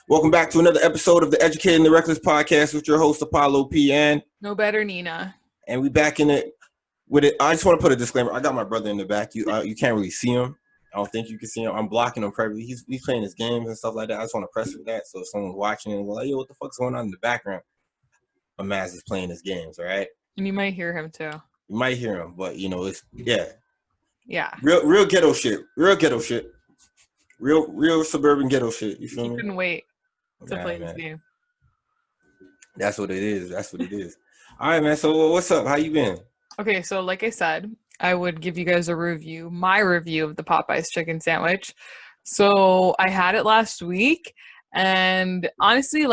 Welcome back to another episode of the Educated and the Reckless podcast with your host Apollo P. No better Nina. And we back in it with it. I just want to put a disclaimer. I got my brother in the back. You can't really see him. I don't think you can see him. I'm blocking him perfectly. He's playing his games and stuff like that. I just want to press for that. So if someone's watching and like, yo, what the fuck's going on in the background? My Maz is playing his games, all right? And you might hear him too. You might hear him, but it's Yeah. Real ghetto shit. Real suburban ghetto shit. You feel me? He couldn't wait to play this game. That's what it is. All right, man. So what's up? How you been? Okay, so like I said, I would give you guys my review of the Popeyes chicken sandwich. So I had it last week, and honestly,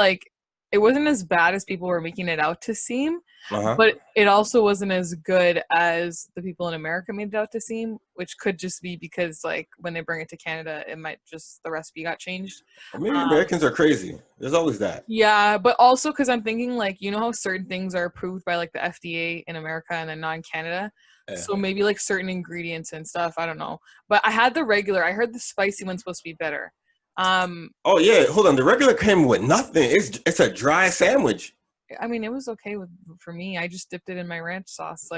it wasn't as bad as people were making it out to seem, but it also wasn't as good as the people in America made it out to seem, which could just be because when they bring it to Canada, it might just, the recipe got changed. Or maybe Americans are crazy. There's always that. Yeah, but also because I'm thinking how certain things are approved by the FDA in America and then not in Canada. Yeah. So maybe certain ingredients and stuff, I don't know. But I had the regular. I heard the spicy one's supposed to be better. Oh yeah, hold on. The regular came with nothing. It's a dry sandwich. I mean, it was okay for me. I just dipped it in my ranch sauce. So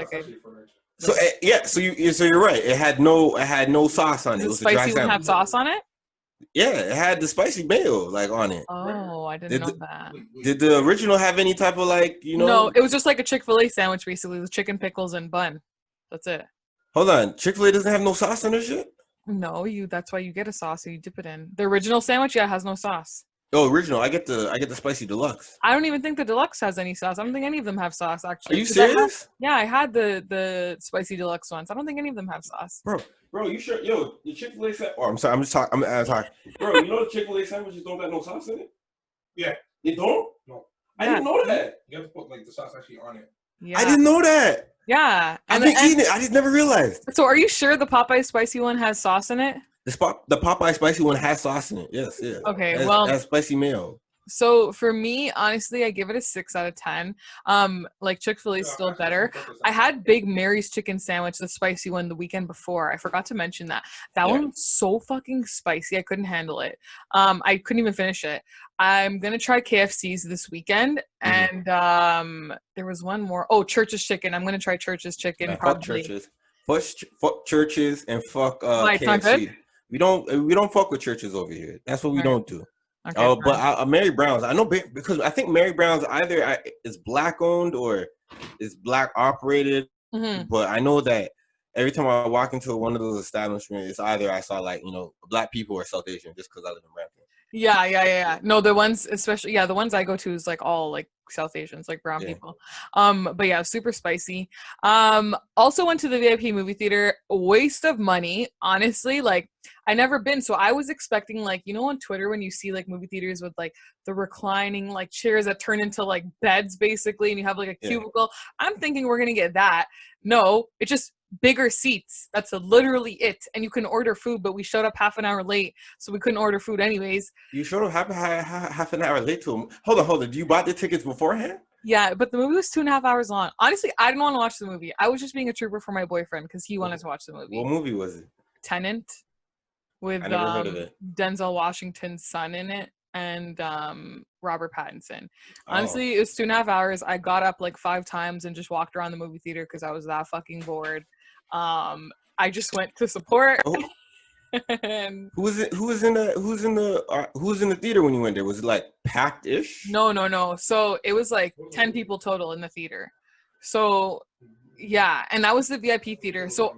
you're right. It had no sauce on it. It was a dry sandwich. Spicy one had sauce on it? Yeah, it had the spicy mayo on it. Oh, I didn't know that. Did the original have any type of No, it was just like a Chick-fil-A sandwich basically with chicken, pickles, and bun. That's it. Hold on, Chick-fil-A doesn't have no sauce on their shit? No, that's why you get a sauce, so you dip it in. The original sandwich, has no sauce. Oh, original. I get the spicy deluxe. I don't even think the deluxe has any sauce. I don't think any of them have sauce, actually. Are you serious? I had the spicy deluxe ones. I don't think any of them have sauce. Bro, you sure? Yo, the Chick-fil-A sandwich. Oh, I'm sorry. I'm just talking. I'm talking. Bro, you know the Chick-fil-A sandwiches don't got no sauce in it? Yeah. They don't? No. I didn't know that. You have to put the sauce actually on it. Yeah. I didn't know that. Yeah. I've been eating it. I just never realized. So are you sure the Popeye spicy one has sauce in it? The Popeye spicy one has sauce in it. Yes, yeah. Okay, it has spicy mayo. So for me, honestly, I give it a 6 out of 10. Chick-fil-A is still better. I had Big Mary's chicken sandwich, the spicy one, the weekend before. I forgot to mention that. That one was so fucking spicy. I couldn't handle it. I couldn't even finish it. I'm gonna try KFC's this weekend, and there was one more. Oh, Church's chicken. I'm gonna try Church's chicken. Man, probably. Fuck Church's and fuck KFC. We don't fuck with Church's over here. That's what we don't do. Okay, but Mary Brown's, I know, because I think Mary Brown's either is black owned or is black operated. Mm-hmm. But I know that every time I walk into one of those establishments, it's either I saw black people or South Asian, just because I live in Brampton. Yeah. No, the ones, especially, the ones I go to is all South Asians, brown people. But yeah, super spicy. Also went to the VIP movie theater. Waste of money, honestly. I never been, so I was expecting on Twitter when you see movie theaters with the reclining chairs that turn into beds basically, and you have a cubicle. I'm thinking we're gonna get that. No, it's just bigger seats. That's literally it. And you can order food, but we showed up half an hour late, so we couldn't order food anyways. You showed up half an hour late to them. Hold on. You bought the tickets beforehand? Yeah, but the movie was 2.5 hours long. Honestly, I didn't want to watch the movie. I was just being a trooper for my boyfriend because he wanted to watch the movie. What movie was it? Tenant, with Denzel Washington's son in it and Robert Pattinson. Honestly, it was 2.5 hours. I got up 5 times and just walked around the movie theater because I was that fucking bored. I just went to support. Oh. And who was in the theater when you went there? Was it packed-ish? No. So it was 10 people total in the theater. So yeah, and that was the VIP theater. So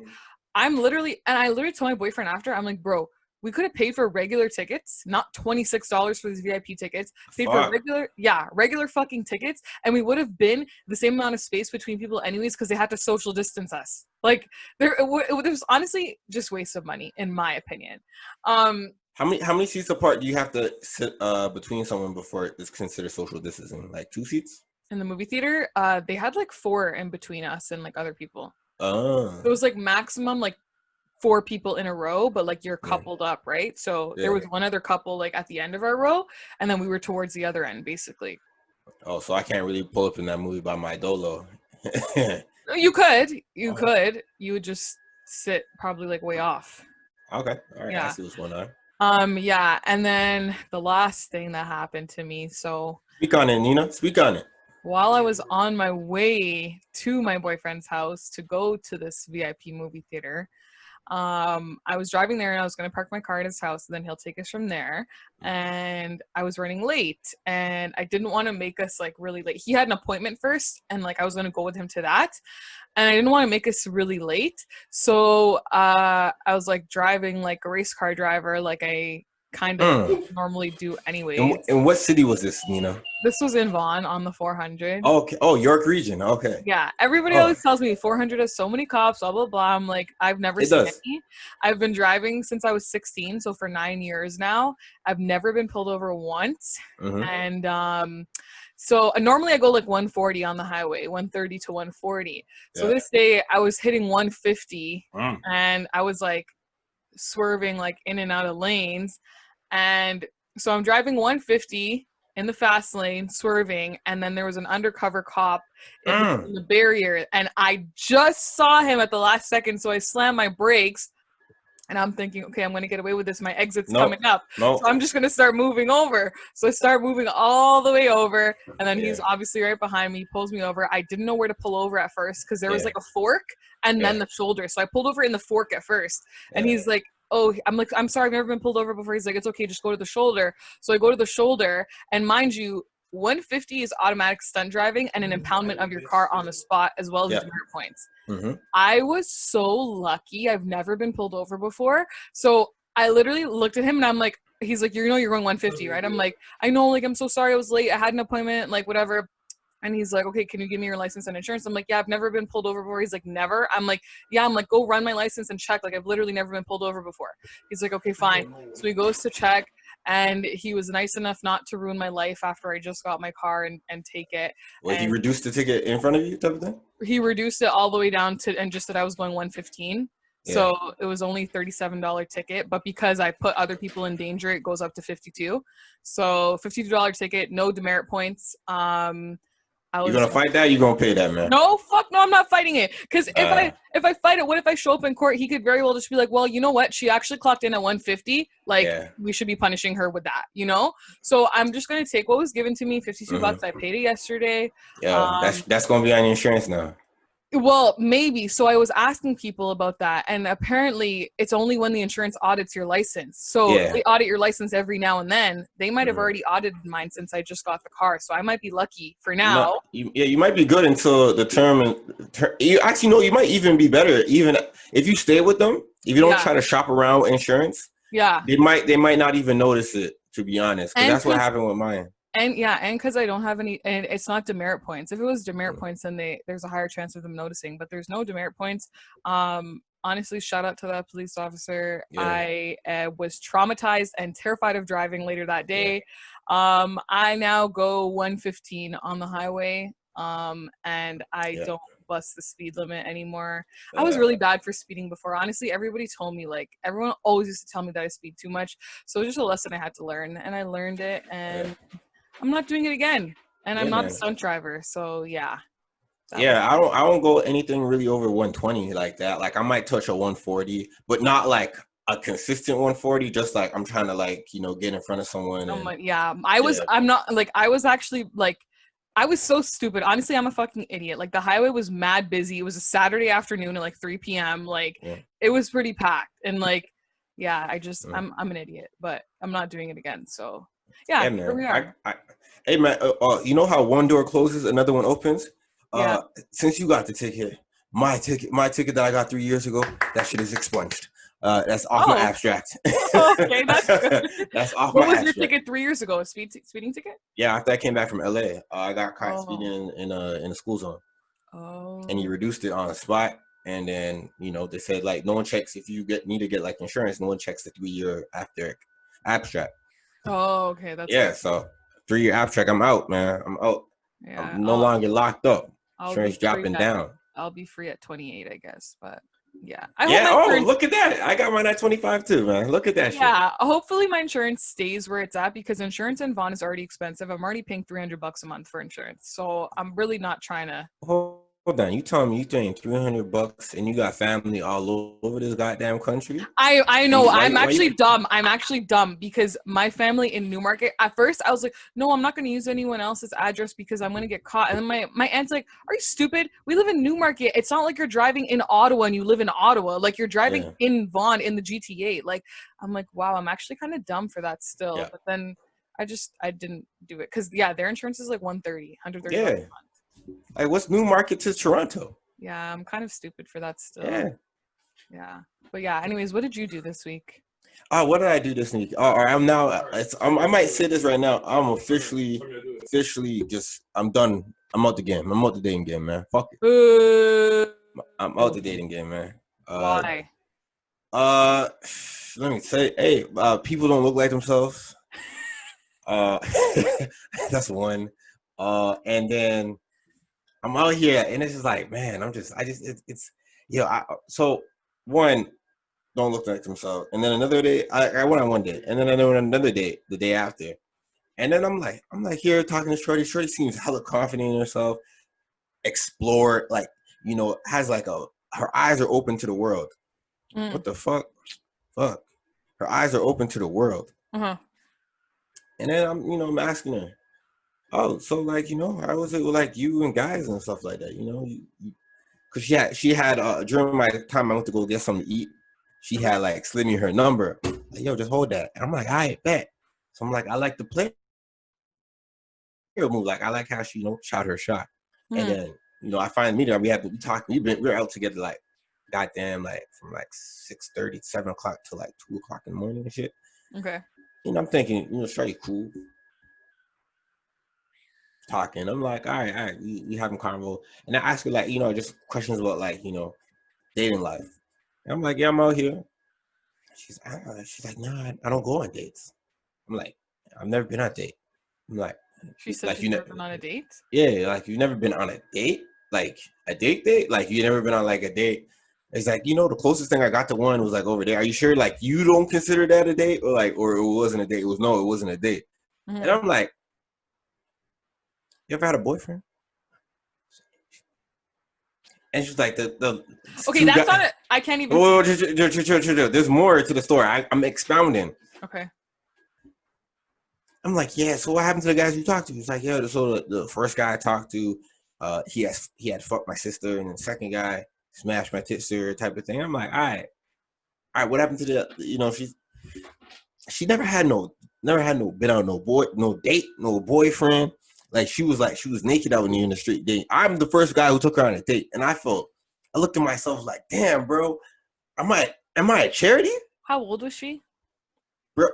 I literally told my boyfriend after, I'm like, bro, we could have paid for regular tickets, not $26 for these VIP tickets. Paid for regular fucking tickets, and we would have been the same amount of space between people anyways because they had to social distance us. There was honestly just waste of money, in my opinion. How many seats apart do you have to sit between someone before it's considered social distancing? 2 seats? In the movie theater, they had 4 in between us and other people. Oh. It was maximum 4 people in a row, but you're coupled up, right? So there was one other couple at the end of our row, and then we were towards the other end, basically. Oh, so I can't really pull up in that movie by my dolo. You could. You would just sit probably way off. Okay. All right. Yeah. I see what's going on. Yeah, and then the last thing that happened to me, so speak on it, Nina. Speak on it. While I was on my way to my boyfriend's house to go to this VIP movie theater, I was driving there and I was going to park my car at his house, and then he'll take us from there. And I was running late, and I didn't want to make us like really late. He had an appointment first, and like I was going to go with him to that, and I didn't want to make us really late. So I was like driving like a race car driver, like I kind of normally do anyways. In what city was this, Nina? This was in Vaughan on the 400. Okay. Oh, York region. Okay. Yeah. Everybody always tells me 400 has so many cops, blah, blah, blah. I'm like, I've never seen any. I've been driving since I was 16. So for 9 years now, I've never been pulled over once. And so normally I go like 140 on the highway, 130 to 140. So this day I was hitting 150 and I was like swerving like in and out of lanes. And so I'm driving 150 in the fast lane, swerving, and then there was an undercover cop in the barrier, and I just saw him at the last second, so I slammed my brakes, and I'm thinking, okay, I'm going to get away with this. My exit's coming up. So I'm just going to start moving over. So I start moving all the way over, and then he's obviously right behind me, pulls me over. I didn't know where to pull over at first because there was like a fork and then the shoulder. So I pulled over in the fork at first, and he's like, oh, I'm like, I'm sorry, I've never been pulled over before. He's like, it's okay, just go to the shoulder. So I go to the shoulder, and mind you, 150 is automatic stunt driving and an impoundment of your car on the spot, as well as demerit points. I was so lucky. I've never been pulled over before. So I literally looked at him and I'm like, he's like, you know, you're going 150, right? I'm like, I know, like, I'm so sorry I was late. I had an appointment, like, whatever. And he's like, okay, can you give me your license and insurance? I'm like, yeah, I've never been pulled over before. He's like, never? I'm like, yeah. I'm like, go run my license and check. Like, I've literally never been pulled over before. He's like, okay, fine. So he goes to check, and he was nice enough not to ruin my life after I just got my car and take it. Well, he reduced the ticket in front of you type of thing? He reduced it all the way down to, and just that I was going 115. So it was only $37 ticket, but because I put other people in danger, it goes up to 52. So $52 ticket, no demerit points. You're gonna fight that? You're gonna pay that, man? No, fuck no, I'm not fighting it. Because if I fight it, what if I show up in court? He could very well just be like, well, you know what? She actually clocked in at 150. Like, we should be punishing her with that, you know? So I'm just gonna take what was given to me, 52 bucks. I paid it yesterday. Yeah, that's gonna be on your insurance now. Well, maybe. So I was asking people about that, and apparently it's only when the insurance audits your license. So they audit your license every now and then. They might have already audited mine since I just got the car, so I might be lucky for now. You might be good until the term. You actually know you might even be better, even if you stay with them. If you don't try to shop around with insurance, they might not even notice it. To be honest, because that's what happened with mine. And because I don't have any, and it's not demerit points. If it was demerit points, then there's a higher chance of them noticing. But there's no demerit points. Honestly, shout out to that police officer. I was traumatized and terrified of driving later that day. I now go 115 on the highway, and I don't bust the speed limit anymore. I was really bad for speeding before. Honestly, everybody told me, like, everyone always used to tell me that I speed too much. So it was just a lesson I had to learn, and I learned it, and I'm not doing it again. And I'm not a stunt driver, so I don't go anything really over 120 like that. Like, I might touch a 140, but not like a consistent 140. Just like I'm trying to, like, you know, get in front of someone. I was so stupid. Honestly, I'm a fucking idiot. Like, the highway was mad busy. It was a Saturday afternoon at like 3 p.m. Like, it was pretty packed. And like, I'm an idiot, but I'm not doing it again. So man. Here we are. Hey man, you know how one door closes, another one opens? Since you got the ticket, my ticket that I got 3 years ago, that shit is expunged. That's off my abstract. Okay, that's good. That's off what my abstract. What was your ticket 3 years ago? A speeding ticket? Yeah, after I came back from LA, I got caught speeding in a school zone. Oh. And he reduced it on the spot. And then, you know, they said, like, no one checks if you need to get like insurance. No one checks the 3 year after abstract. Oh, okay. That's good. So 3 year abstract, I'm out, man. I'm out. Yeah, I'm no longer locked up. Insurance dropping down. I'll be free at 28, I guess, but look at that. I got mine at 25 too, man. Look at that shit. Yeah, hopefully my insurance stays where it's at, because insurance in Vaughan is already expensive. I'm already paying $300 a month for insurance, so I'm really not trying to Hold on, you telling me you paying $300 and you got family all over this goddamn country? I know. I'm actually you... dumb. I'm actually dumb because my family in Newmarket. At first, I was like, no, I'm not going to use anyone else's address because I'm going to get caught. And then my aunt's like, are you stupid? We live in Newmarket. It's not like you're driving in Ottawa and you live in Ottawa. Like you're driving in Vaughan in the GTA. Like I'm like, wow, I'm actually kind of dumb for that still. Yeah. But then I didn't do it because their insurance is like $130 a month. Like, what's Newmarket to Toronto? Yeah, I'm kind of stupid for that still. Yeah. But yeah, anyways, what did you do this week? What did I do this week? I'm now, I might say this right now. I'm officially I'm done. I'm out the game. I'm out the dating game, man. Fuck it. I'm out the dating game, man. Why? Let me say, hey, people don't look like themselves. That's one. And then I'm out here, and it's just like, man, so one, don't look like themselves, and then another day, I went on one day, and then I went on another day, the day after, and then I'm like here talking to Shorty. Shorty seems hella confident in herself, explore, like, has like her eyes are open to the world. What the fuck? Her eyes are open to the world. And then I'm asking her, oh, so like, how was it with like you and guys and stuff like that? Because she had during my time I went to go get something to eat, she had like slid me her number. Like, yo, just hold that. And I'm like, I bet. So I'm like, I like to play move. Like, I like how she, shot her shot. And then, I finally meet her. We talked. We were out together like, goddamn, like from like 6:30, 7 o'clock to like 2 o'clock in the morning and shit. Okay. I'm thinking, straight cool. Talking. I'm like, all right, we having convo. And I ask her like, just questions about like, dating life. And I'm like, yeah, I'm out here. She's like, nah, I don't go on dates. I'm like, I've never been on a date. I'm like, she said like, she's never been on a date? Yeah, like you've never been on a date? Like a date? Like you never been on like a date? It's like, the closest thing I got to one was like over there. Are you sure like you don't consider that a date? Or it wasn't a date? It wasn't a date. And I'm like, you ever had a boyfriend? And she's like, okay, that's not it. I can't even. Oh, there's more to the story. I'm expounding. Okay. I'm like, yeah. So what happened to the guys you talked to? He's like, yeah. So the first guy I talked to, he had fucked my sister, and the second guy smashed my sister, type of thing. I'm like, all right. What happened to the? She never had no been on no date, no boyfriend. Like she was naked out in the street. I'm the first guy who took her on a date, and I looked at myself like, damn, bro, am I a charity? How old was she? Bro,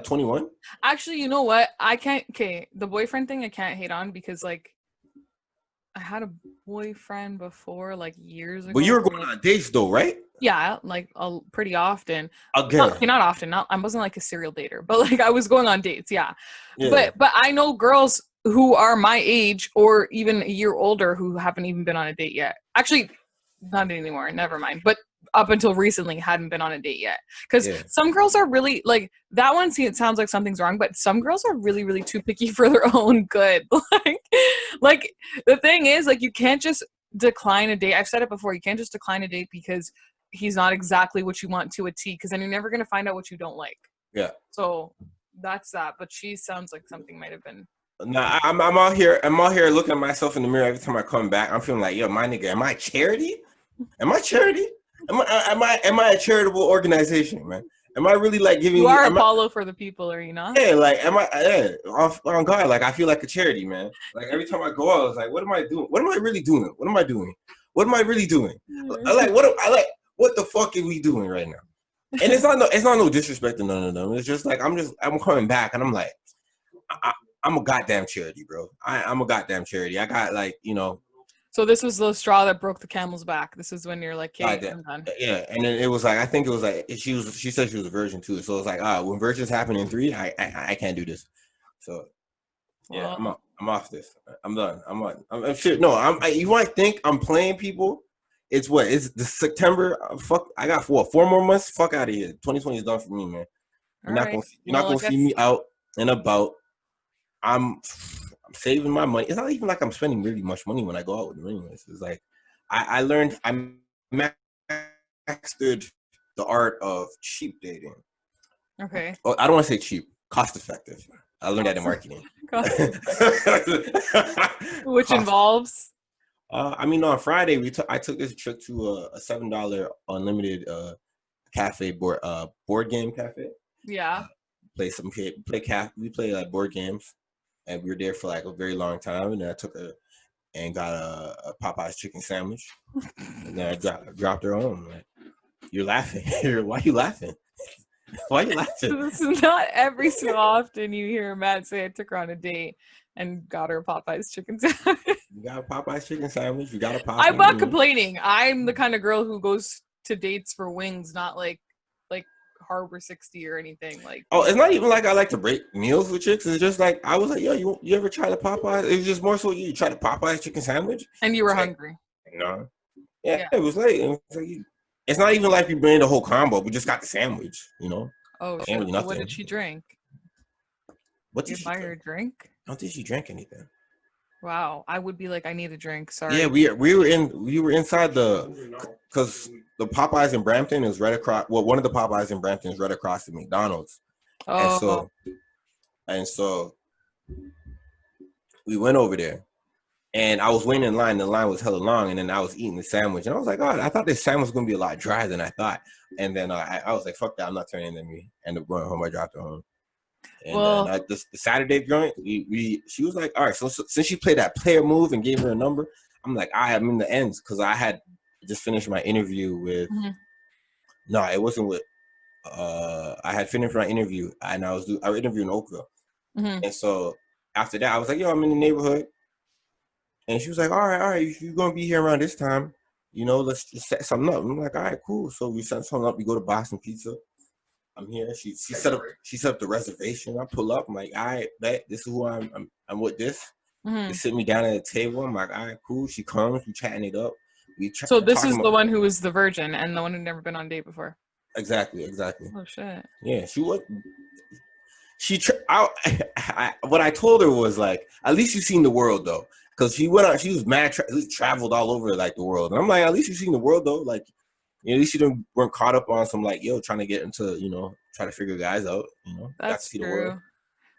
21. Actually, you know what? I can't. Okay, the boyfriend thing I can't hate on because like I had a boyfriend before, like years ago. But you were going on dates though, right? Yeah, like pretty often. Not often. I wasn't like a serial dater, but like I was going on dates. Yeah. But I know girls who are my age or even a year older who haven't even been on a date yet. Actually, not anymore. Never mind. But up until recently, hadn't been on a date yet. Because some girls are really like that one. See, it sounds like something's wrong, but some girls are really, really too picky for their own good. like the thing is, like you can't just decline a date. I've said it before. You can't just decline a date because he's not exactly what you want to a T. Because then you're never gonna find out what you don't like. Yeah. So that's that. But she sounds like something might have been. Nah, I'm out here looking at myself in the mirror every time I come back. I'm feeling like, yo, my nigga, am I charity? Am I charity? Am I a charitable organization, man? Am I really like giving? You are Apollo for the people, are you not? Yeah, like am I? Yeah, on God, like I feel like a charity, man. Like every time I go out, it's like, what am I doing? What am I really doing? What am I doing? What am I really doing? What the fuck are we doing right now? And it's not no disrespect to none of them. It's just like I'm coming back and I'm like, I'm a goddamn charity, bro. I'm a goddamn charity. I got like, So this was the straw that broke the camel's back. This is when you're like, okay, I'm done. Yeah, and then it was like, I think it was like she said she was a virgin too. So it's like, when virgins happen in 3, I can't do this. So yeah, I'm off this. I'm done. I'm shit. No, you might think I'm playing people. It's the September. Fuck, I got 4 more months. Fuck out of here. 2020 is done for me, man. You're not gonna see me out and about. I'm saving my money. It's not even like I'm spending really much money when I go out with them anyways. It's like I learned, I mastered the art of cheap dating. Okay. Oh, I don't want to say cheap, cost effective. I learned that in marketing. Which involves? I mean, on Friday I took this trip to a $7 unlimited cafe board game cafe. Yeah. We play board games, and we were there for like a very long time. And then I took her and got a Popeye's chicken sandwich, and then I dropped her home. Like, you're laughing. Why are you laughing? Why are you laughing? This is not every so often you hear Matt say I took her on a date and got her a Popeye's chicken sandwich. You got a Popeye's chicken sandwich. You got a Popeye. I'm not complaining. I'm the kind of girl who goes to dates for wings, not like Harbor 60 or anything. Like, oh, it's not even like I like to break meals with chicks. It's just like I was like, yo, you ever try the Popeyes? It was just more so you try the Popeye's chicken sandwich, and you were hungry. You know? Yeah, it was late. It was like, it's not even like we made the whole combo. We just got the sandwich, you know. Oh, shit. Really, what did she drink? What did she buy her a drink? I don't think she drank anything. Wow, I would be like, I need a drink. Sorry. Yeah, we were inside because the Popeyes in Brampton is right across. Well, one of the Popeyes in Brampton is right across the McDonald's. Oh. And so we went over there, and I was waiting in line. The line was hella long, and then I was eating the sandwich, and I was like, "God, I thought this sandwich was gonna be a lot drier than I thought." And then I was like, "Fuck that, I'm not turning in." We ended up going home. I dropped her home. And then the Saturday joint, she was like, all right, so since she played that player move and gave her a number, I'm like, I'm in the ends, because I had just finished my interview with, no, it wasn't with, I had finished my interview, and I interviewed in Oakville. And so after that, I was like, yo, I'm in the neighborhood. And she was like, all right, you're going to be here around this time. You know, let's just set something up. I'm like, all right, cool. So we set something up. We go to Boston Pizza. I'm here. She set up the reservation. I pull up. I'm like, all right, bet this is who I'm with this. They sit me down at the table. I'm like, all right, cool. She comes. We chatting it up. So this is the one who was the virgin and the one who'd never been on a date before. Exactly. Oh shit. Yeah, she was. What I told her was like, at least you've seen the world though, because she went out. She was mad. Traveled all over like the world, and I'm like, at least you've seen the world though, like. At least you weren't caught up on some like, yo, trying to get into, try to figure guys out, That's true.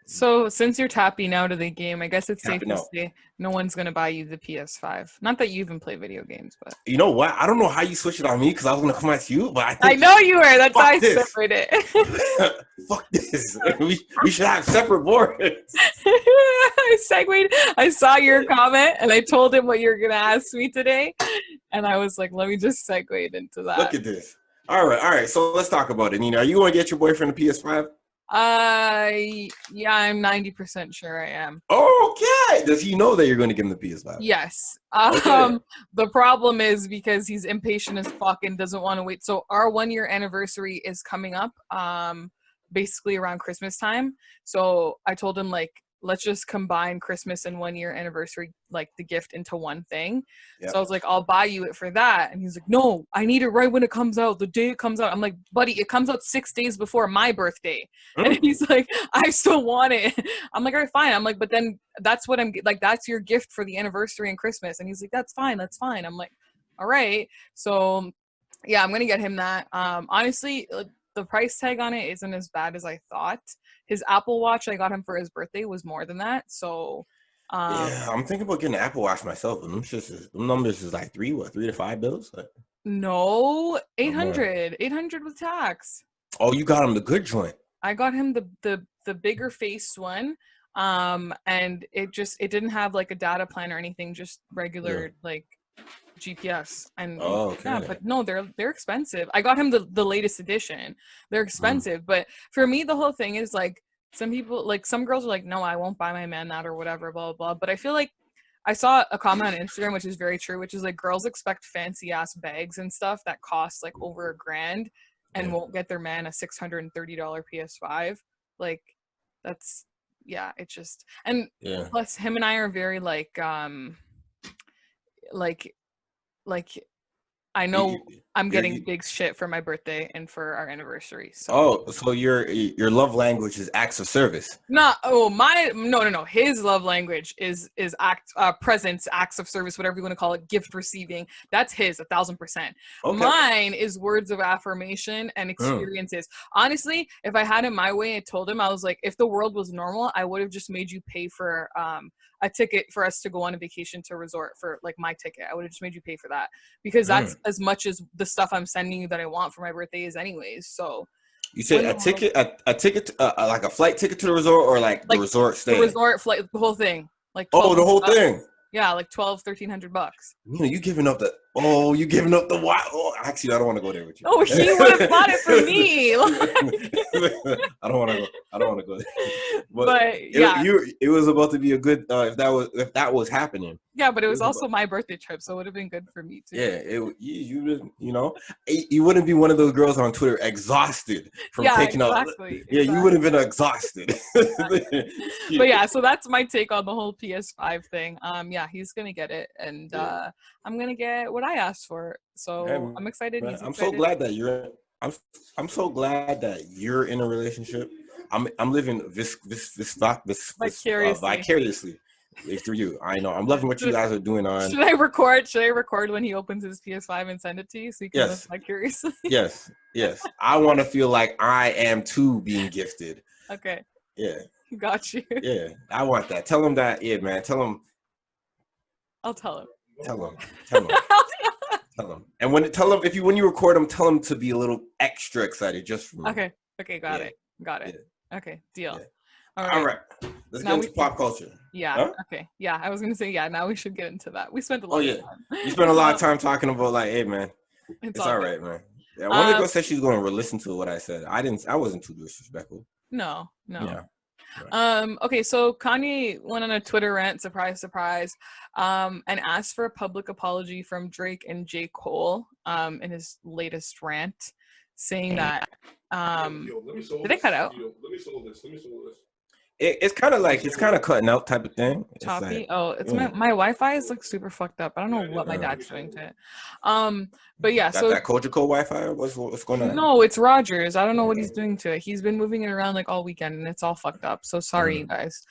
So since you're tapping out of the game, I guess it's safe to say no one's going to buy you the PS5. Not that you even play video games, but. You know what? I don't know how you switched it on me because I was going to come at you, but I know you were. That's why I separated it. Fuck this. We should have separate boards. I segued. I saw your comment and I told him what you're going to ask me today. And I was like, let me just segue into that. Look at this. All right. So let's talk about it. Nina, are you going to get your boyfriend a PS5? Yeah, I'm 90% sure I am. Okay. Does he know that you're going to give him the PS5? Yes. The problem is because he's impatient as fuck and doesn't want to wait. So our 1-year anniversary is coming up, basically around Christmas time. So I told him like, let's just combine Christmas and 1-year anniversary, like the gift into one thing. Yep. So I was like, I'll buy you it for that. And he's like, no, I need it right when it comes out. The day it comes out. I'm like, buddy, it comes out 6 days before my birthday. And he's like, I still want it. I'm like, all right, fine. I'm like, but then that's what I'm like, that's your gift for the anniversary and Christmas. And he's like, that's fine. I'm like, all right. So yeah, I'm going to get him that. Honestly, the price tag on it isn't as bad as I thought. His Apple Watch I got him for his birthday was more than that. So yeah, I'm thinking about getting an Apple Watch myself. But them numbers is like $3 to $5. Like, no, 800 with tax. Oh, you got him the good joint. I got him the bigger face one. And it didn't have like a data plan or anything, just regular like GPS. And yeah, but no, they're expensive. I got him the latest edition. They're expensive, but for me the whole thing is like, some people, like some girls are like, no, I won't buy my man that or whatever, blah blah blah. But I feel like I saw a comment on Instagram which is very true, which is like girls expect fancy ass bags and stuff that cost like over $1,000 and won't get their man a $630 PS5. Like that's it's just, and plus him and I are very like I know I'm getting big shit for my birthday and for our anniversary. So your love language is acts of service. No. His love language is presence, acts of service, whatever you want to call it, gift receiving. That's his 1,000%. Okay. Mine is words of affirmation and experiences. Honestly, if I had it my way, I told him, I was like, if the world was normal, I would have just made you pay for a ticket for us to go on a vacation to a resort for like my ticket. I would have just made you pay for that because that's as much as the stuff I'm sending you that I want for my birthday is anyways. So you said a ticket, a ticket, like a flight ticket to the resort, or like the resort stay? The resort flight, the whole thing. Like the whole thing. Yeah, like $1,300. You giving up the wild. Oh, actually, I don't want to go there with you. Oh, he would have bought it for me. I don't want to go there. But yeah, it was about to be a good if that was happening. Yeah, but it was also my birthday trip, so it would have been good for me too. Yeah, you wouldn't be one of those girls on Twitter exhausted from taking exactly. Yeah, you would have been exhausted. But yeah, so that's my take on the whole PS5 thing. Yeah, he's gonna get it, and I'm gonna get what I asked for. So I'm excited. Man, I'm so glad that you're. I'm so glad that you're in a relationship. I'm living this vicariously through you. I know. I'm loving what you guys are doing on. Should I record when he opens his PS5 and send it to you so you can live vicariously? Yes. I want to feel like I am too being gifted. Okay. Yeah. Got you. Yeah, I want that. Tell him that. Yeah, man. Tell him. I'll tell him. Tell him. Tell him. And when you record him, tell him to be a little extra excited just for me. Okay. Got it. Yeah. Okay. Deal. Yeah. All right. Let's get into pop culture. Yeah. Huh? Okay. Yeah. I was gonna say now we should get into that. We spent a lot. Of time. You spent a lot of time talking about like, hey man, it's all right, man. Yeah. One of the girls said she's going to listen to what I said. I wasn't too disrespectful. No. Yeah. Right. Okay, so Kanye went on a Twitter rant, surprise, and asked for a public apology from Drake and J. Cole in his latest rant, saying that did it cut out? Let me solve this. It's kind of cutting out type of thing. Choppy. My Wi-Fi is like super fucked up. I don't know what my dad's doing to it. But yeah, so that Kojiko Wi-Fi. What's going on? No, it's Rogers. I don't know what he's doing to it. He's been moving it around like all weekend, and it's all fucked up. So sorry, you guys.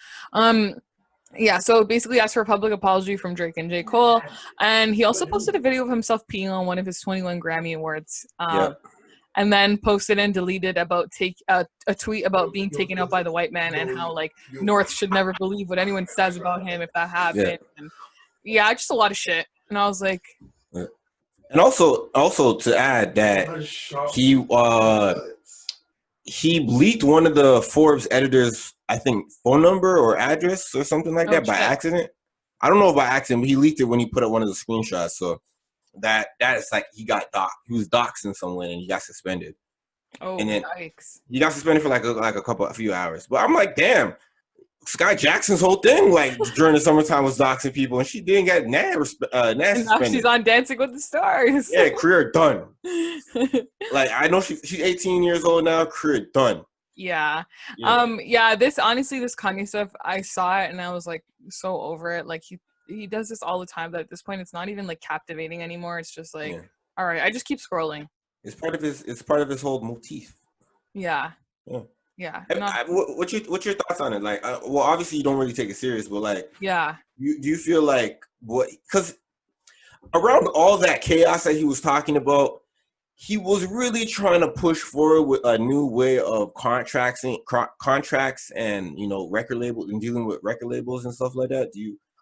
Yeah, so basically asked for a public apology from Drake and J. Cole, and he also posted a video of himself peeing on one of his 21 Grammy Awards. And then posted and deleted about a tweet about being taken out by the white man and how like North should never believe what anyone says about him if that happened. And just a lot of shit. And I was like, and also to add that he leaked one of the Forbes editors, I think, phone number or address or something like that by accident. I don't know if by accident, but he leaked it when he put up one of the screenshots. So that is like he got doxxed. He was doxing someone and he got suspended. Oh, and then yikes. He got suspended for like a few hours. But I'm like, damn, Sky Jackson's whole thing, like during the summertime, was doxing people, and she didn't get suspended. Now she's on Dancing with the Stars. Yeah, career done. Like I know she's 18 years old now. Career done. Yeah. This Kanye stuff, I saw it and I was like so over it. Like he does this all the time, but at this point it's not even like captivating anymore. It's just like, all right, I just keep scrolling. It's part of his whole motif. Yeah. What's your thoughts on it? Like, well, obviously you don't really take it serious, but like, do you feel like because around all that chaos that he was talking about, he was really trying to push forward with a new way of contracts and record labels and dealing with record labels and stuff like that.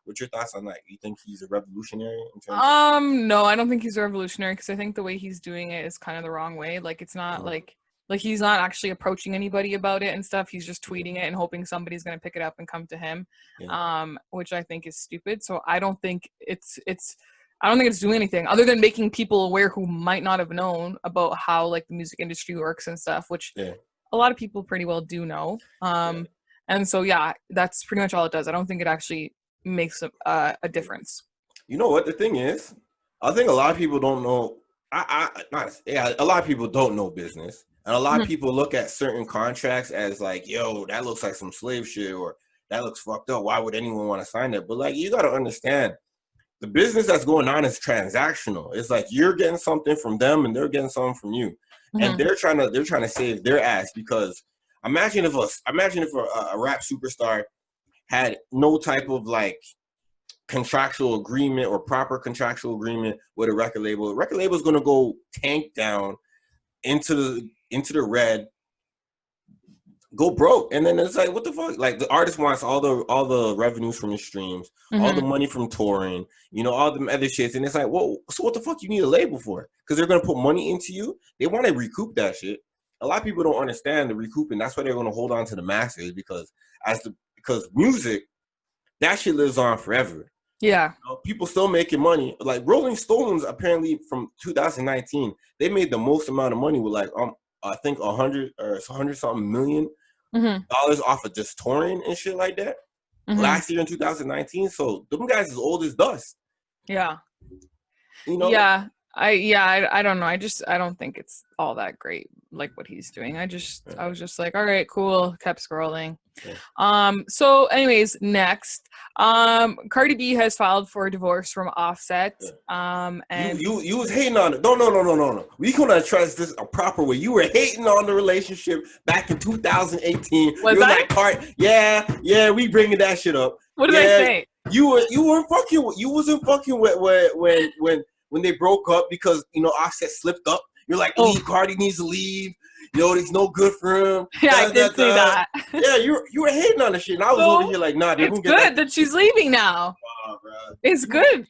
What's your thoughts on that? You think he's a revolutionary in terms no, I don't think he's a revolutionary because I think the way he's doing it is kind of the wrong way. Like it's not like he's not actually approaching anybody about it and stuff. He's just tweeting it and hoping somebody's going to pick it up and come to him, which I think is stupid. So I don't think it's doing anything other than making people aware who might not have known about how like the music industry works and stuff, which a lot of people pretty well do know. And so, that's pretty much all it does. I don't think it actually makes a difference. You know what the thing is? I think a lot of people don't know. A lot of people don't know business, and a lot of people look at certain contracts as like, "Yo, that looks like some slave shit," or "That looks fucked up. Why would anyone want to sign that?" But like, you got to understand, the business that's going on is transactional. It's like you're getting something from them and they're getting something from you, and they're trying to save their ass. Because imagine if a rap superstar had no type of like contractual agreement or proper contractual agreement with a record label. The record label is going to go tank down into the red, go broke, and then it's like, what the fuck? Like the artist wants all the revenues from the streams, all the money from touring, all the other shits, and it's like, well, so what the fuck you need a label for? Because they're gonna put money into you. They want to recoup that shit. A lot of people don't understand the recouping. That's why they're gonna hold on to the masses because music, that shit lives on forever. Yeah, people still making money. Like Rolling Stones, apparently from 2019, they made the most amount of money with like I think 100 something million dollars off of just touring and shit like that last year in 2019. So them guys is old as dust. Yeah. Yeah. I don't know. I don't think it's all that great, like what he's doing. I was just like, all right, cool. Kept scrolling. Yeah. So anyways, next, Cardi B has filed for a divorce from Offset. And you was hating on it. No. We gonna address this a proper way. You were hating on the relationship back in 2018. Was I? Like, yeah, we bringing that shit up. What did I say? You wasn't fucking with when they broke up because Offset slipped up. You're like, Cardi needs to leave. It's no good for him. Yeah, I did see that. Yeah, you were hating on the shit, and I was over here like, nah, it's good that she's leaving now. Oh, bro. It's good.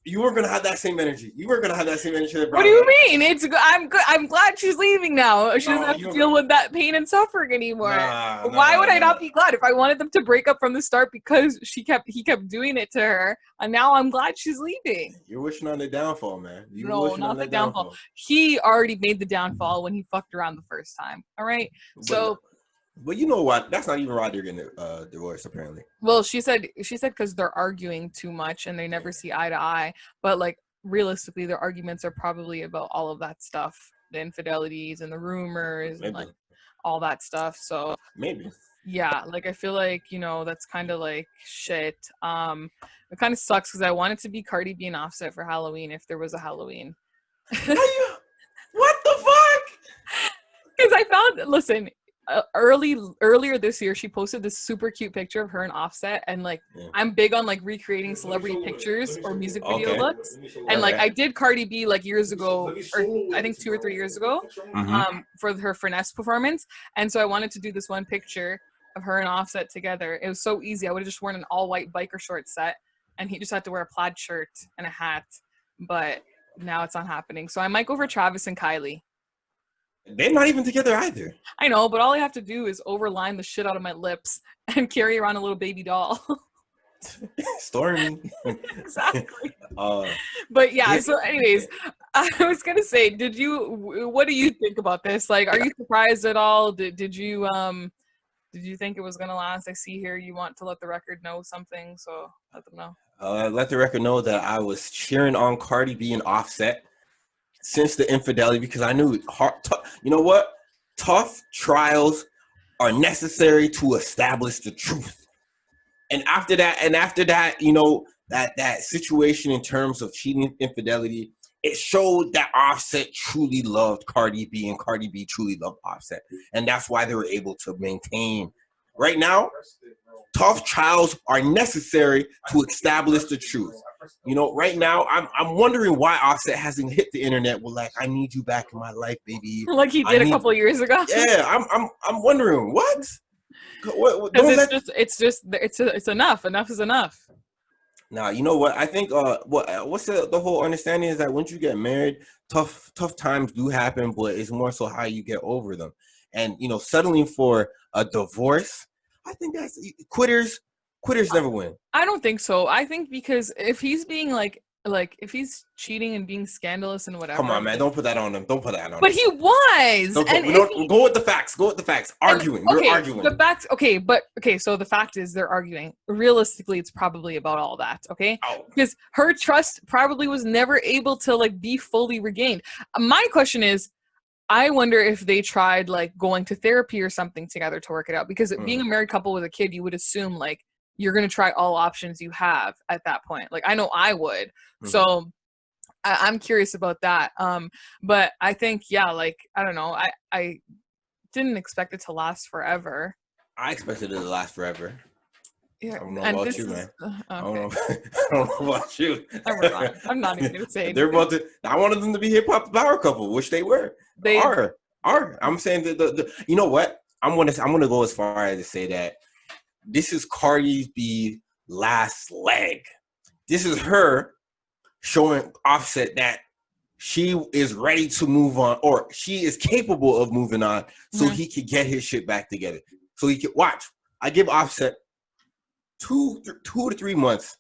You weren't gonna have that same energy. What do you mean? It's good. I'm good. I'm glad she's leaving now. She doesn't have to deal with that pain and suffering anymore. Why would I not be glad? If I wanted them to break up from the start because he kept doing it to her, and now I'm glad she's leaving. You're wishing on the downfall, man. No, not the downfall. He already made the downfall when he fucked around the first time. All right, But you know what? That's not even why they're getting divorced, apparently. Well, she said because they're arguing too much and they never see eye to eye. But like realistically, their arguments are probably about all of that stuff, the infidelities and the rumors and like all that stuff. So maybe. Yeah, like I feel like that's kind of like shit. It kind of sucks because I wanted to be Cardi B and Offset for Halloween if there was a Halloween. What the fuck? Because I found earlier this year she posted this super cute picture of her and Offset, and like I'm big on like recreating celebrity pictures or music video looks, and like I did Cardi B like years ago, or I think 2 or 3 years ago, for her Finesse performance, and so I wanted to do this one picture of her and Offset together. It was so easy. I would have just worn an all white biker short set and he just had to wear a plaid shirt and a hat, but now it's not happening. So I might go for Travis and Kylie. They're not even together either. I know, but all I have to do is overline the shit out of my lips and carry around a little baby doll. Stormy. Exactly. But yeah, so anyways, I was gonna say, what do you think about this? Like, are you surprised at all? Did you think it was gonna last? I see here you want to let the record know something, so let them know. Let the record know that I was cheering on Cardi B and Offset since the infidelity, because I knew you know what? Tough trials are necessary to establish the truth. And after that, that situation in terms of cheating, infidelity, it showed that Offset truly loved Cardi B and Cardi B truly loved Offset. And that's why they were able to maintain. Right now, tough trials are necessary to establish the truth. Right now, I'm wondering why Offset hasn't hit the internet with like, I need you back in my life, baby. Like he did a couple years ago. Yeah, I'm wondering what? It's enough. Enough is enough. Now, you know what? I think what's the whole understanding is that once you get married, tough times do happen, but it's more so how you get over them. And settling for a divorce, I think that's quitters never win. I don't think so. I think because if he's being like if he's cheating and being scandalous and whatever. Come on, man! Don't put that on him. Don't put that on him. But he was. Go with the facts. Arguing. We're arguing. The facts. Okay. So the fact is they're arguing. Realistically, it's probably about all that. Okay. Because her trust probably was never able to like be fully regained. My question is, I wonder if they tried like going to therapy or something together to work it out. Because being a married couple with a kid, you would assume like you're going to try all options you have at that point. Like, I know I would. So I'm curious about that. But I think, yeah, like, I don't know. I didn't expect it to last forever. I expected it to last forever. Yeah, I don't know about you, man. Okay. I don't know about you. I'm not even gonna say They're anything. about to. I wanted them to be hip hop power couple, which they were. They are. I'm saying that the you know what? I'm gonna go as far as to say that this is Cardi B's last leg. This is her showing Offset that she is ready to move on, or she is capable of moving on, so he could get his shit back together. So he can watch. I give Offset 2 to 3 months.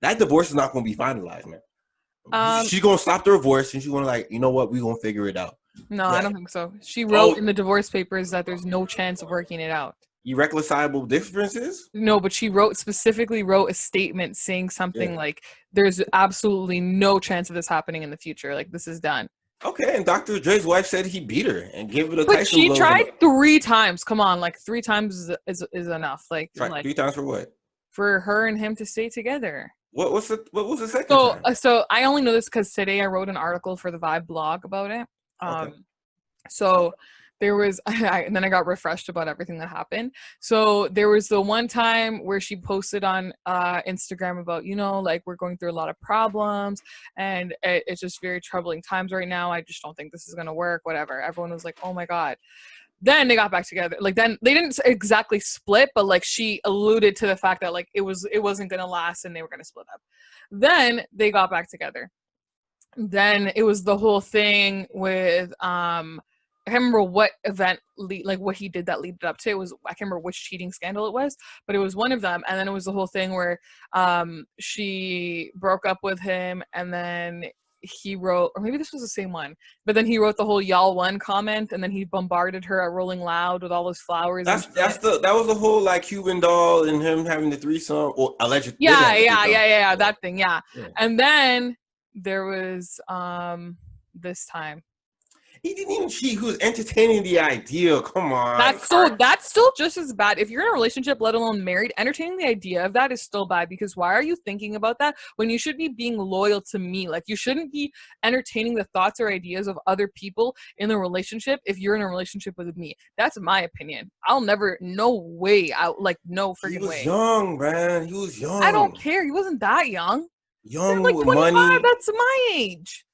That divorce is not going to be finalized, man. She's going to stop the divorce, and she's going to like, you know what? We're going to figure it out. No, I don't think so. She wrote in the divorce papers that there's no chance of working it out. Irreconcilable differences? No, but she specifically wrote a statement saying something like, there's absolutely no chance of this happening in the future. Like, this is done. Okay, and Dr. Dre's wife said he beat her and gave her the Tyson blow. But she tried 3 times. Come on, like 3 times is enough. Like 3 times for what? For her and him to stay together. What was the second time? So I only know this because today I wrote an article for the Vibe blog about it. So there was, and then I got refreshed about everything that happened. So there was the one time where she posted on Instagram about, you know, like, we're going through a lot of problems and it's just very troubling times right now. I just don't think this is going to work, whatever. Everyone was like, oh my God. Then they got back together. Like, then they didn't exactly split, but like she alluded to the fact that like it wasn't going to last and they were going to split up. Then they got back together. Then it was the whole thing with I can't remember what event, like what he did that leaded up to. It was, I can't remember which cheating scandal it was, but it was one of them. And then it was the whole thing where she broke up with him, and then he wrote, or maybe this was the same one, but then he wrote the whole "y'all won" comment, and then he bombarded her at Rolling Loud with all those flowers. That was the whole like Cuban doll and him having the threesome, or alleged. Yeah, that thing, yeah. And then there was this time. He didn't even cheat. He was entertaining the idea. Come on. That's still just as bad. If you're in a relationship, let alone married, entertaining the idea of that is still bad, because why are you thinking about that when you should be being loyal to me? Like, you shouldn't be entertaining the thoughts or ideas of other people in a relationship if you're in a relationship with me. That's my opinion. I'll never, no way. No freaking way. He was young, man. He was young. I don't care. He wasn't that young. Young like with 25, money. That's my age.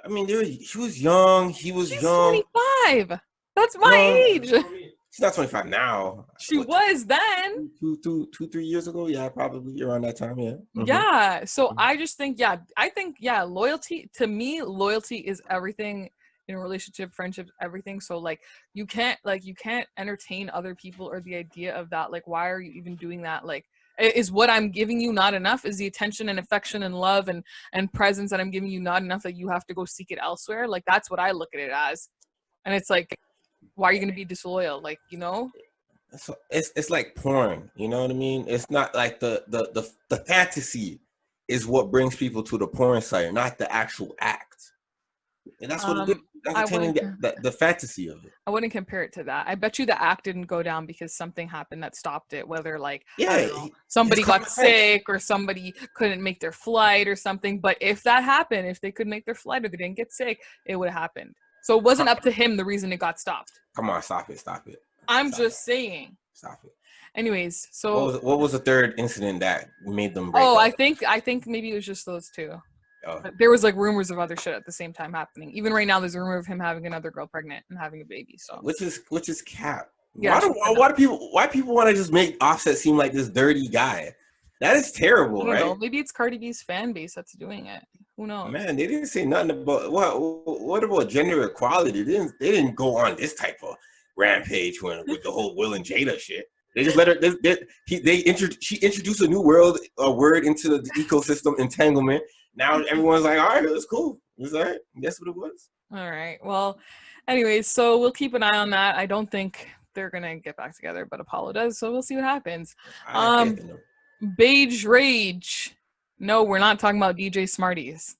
I mean, he was young. He was young. 25. That's my age. She's not 25 now. She was then. 3 years ago. Yeah, probably around that time. Yeah. Mm-hmm. Yeah. So I just think, loyalty, to me, loyalty is everything in a relationship, friendships, everything. So like, you can't entertain other people or the idea of that. Like, why are you even doing that? Like, is what I'm giving you not enough? Is the attention and affection and love and presence that I'm giving you not enough that you have to go seek it elsewhere? Like, that's what I look at it as. And it's like, why are you going to be disloyal? Like, you know? So it's like porn. You know what I mean? It's not like the fantasy is what brings people to the porn site, not the actual act. And that's what the fantasy of it. I wouldn't compare it to that. I bet you the act didn't go down because something happened that stopped it. Whether somebody got sick or somebody couldn't make their flight or something. But if that happened, if they could make their flight or they didn't get sick, it would have happened. So it wasn't up to him the reason it got stopped. Come on, stop it. I'm just saying. Stop it. Anyways, so what was the third incident that made them break up? I think maybe it was just those two. Oh. There was like rumors of other shit at the same time happening. Even right now, there's a rumor of him having another girl pregnant and having a baby. So which is cap. Yeah, why do people want to just make Offset seem like this dirty guy? That is terrible, I don't right? know. Maybe it's Cardi B's fan base that's doing it. Who knows? Man, they didn't say nothing about what about gender equality? They didn't go on this type of rampage with the whole Will and Jada shit. They just let her. She introduced a new word into the ecosystem, entanglement. Now everyone's like, all right, it's cool. It's all right. That's what it was. All right. Well, anyways, so we'll keep an eye on that. I don't think they're gonna get back together, but Apollo does, so we'll see what happens. Beige Rage. No, we're not talking about DJ Smarties.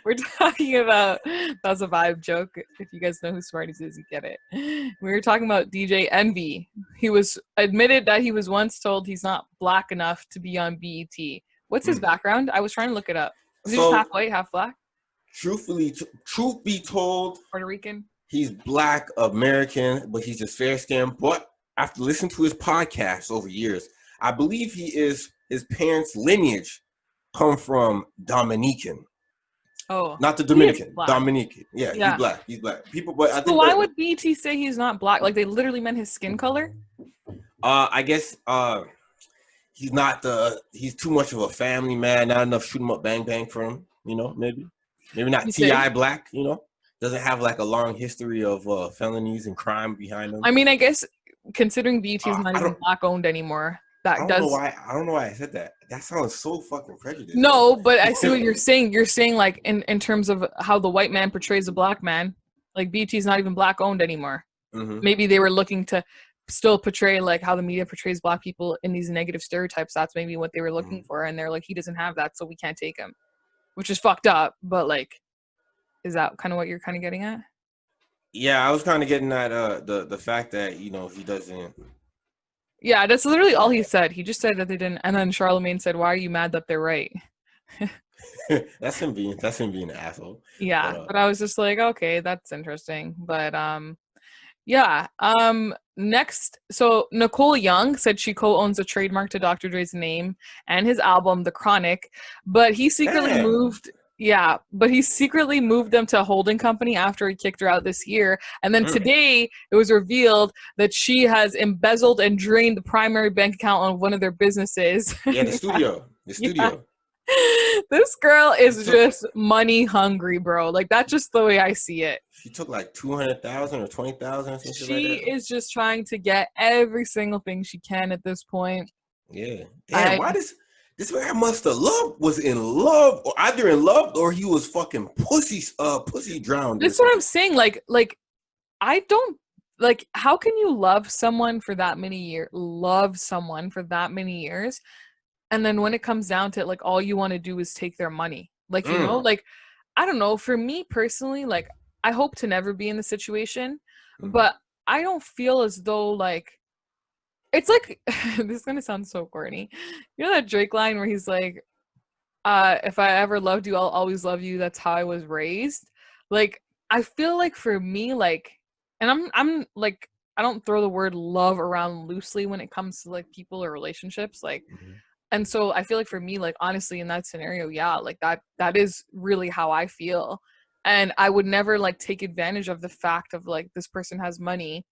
We're talking about, that's a vibe joke. If you guys know who Smarties is, you get it. We were talking about DJ Envy. He was admitted that he was once told he's not black enough to be on BET. What's his background? I was trying to look it up. Is he just half white, half black? Truth be told, Puerto Rican. He's black American, but he's just fair skinned. But after listening to his podcast over years, I believe his parents' lineage come from Dominican. Oh, not the Dominican, Dominican. Yeah, he's black. He's black. People, but I think. Why would BT say he's not black? Like they literally meant his skin color. I guess he's not he's too much of a family man. Not enough shoot 'em up, bang bang for him. You know, maybe not T.I. black. You know, doesn't have like a long history of felonies and crime behind him. I mean, I guess considering BT is not even black owned anymore. I don't know why I said that. That sounds so fucking prejudiced. No, but I see what you're saying. You're saying like in terms of how the white man portrays the black man, like BT is not even black owned anymore. Mm-hmm. Maybe they were looking to still portray like how the media portrays black people in these negative stereotypes. That's maybe what they were looking for. And they're like, he doesn't have that, so we can't take him, which is fucked up. But like, is that kind of what you're kind of getting at? Yeah, I was kind of getting at the fact that, you know, he doesn't. Yeah, that's literally all he said. He just said that they didn't, and then Charlemagne said, "Why are you mad that they're right?" that's him being an asshole. Yeah, but I was just like, okay, that's interesting. But yeah. Next, so Nicole Young said she co-owns a trademark to Dr. Dre's name and his album, The Chronic, but he secretly moved. Yeah, but he secretly moved them to a holding company after he kicked her out this year. And then today it was revealed that she has embezzled and drained the primary bank account on one of their businesses. Yeah, the studio. Yeah. This girl is just money hungry, bro. Like, that's just the way I see it. She took like 200,000 or 20,000 or something like that. She is just trying to get every single thing she can at this point. Yeah. Damn, why this man was in love, or either in love or he was fucking pussy drowned. That's what I'm saying. Like I don't like. How can you love someone for that many years? And then when it comes down to it, like all you want to do is take their money. Like, you know, like I don't know. For me personally, like I hope to never be in the situation, but I don't feel as though like. It's like, this is going to sound so corny. You know that Drake line where he's like, if I ever loved you, I'll always love you. That's how I was raised. Like, I feel like for me, like, and I'm like, I don't throw the word love around loosely when it comes to like people or relationships. Like, and so I feel like for me, like, honestly, in that scenario, yeah, like that is really how I feel. And I would never like take advantage of the fact of like, this person has money.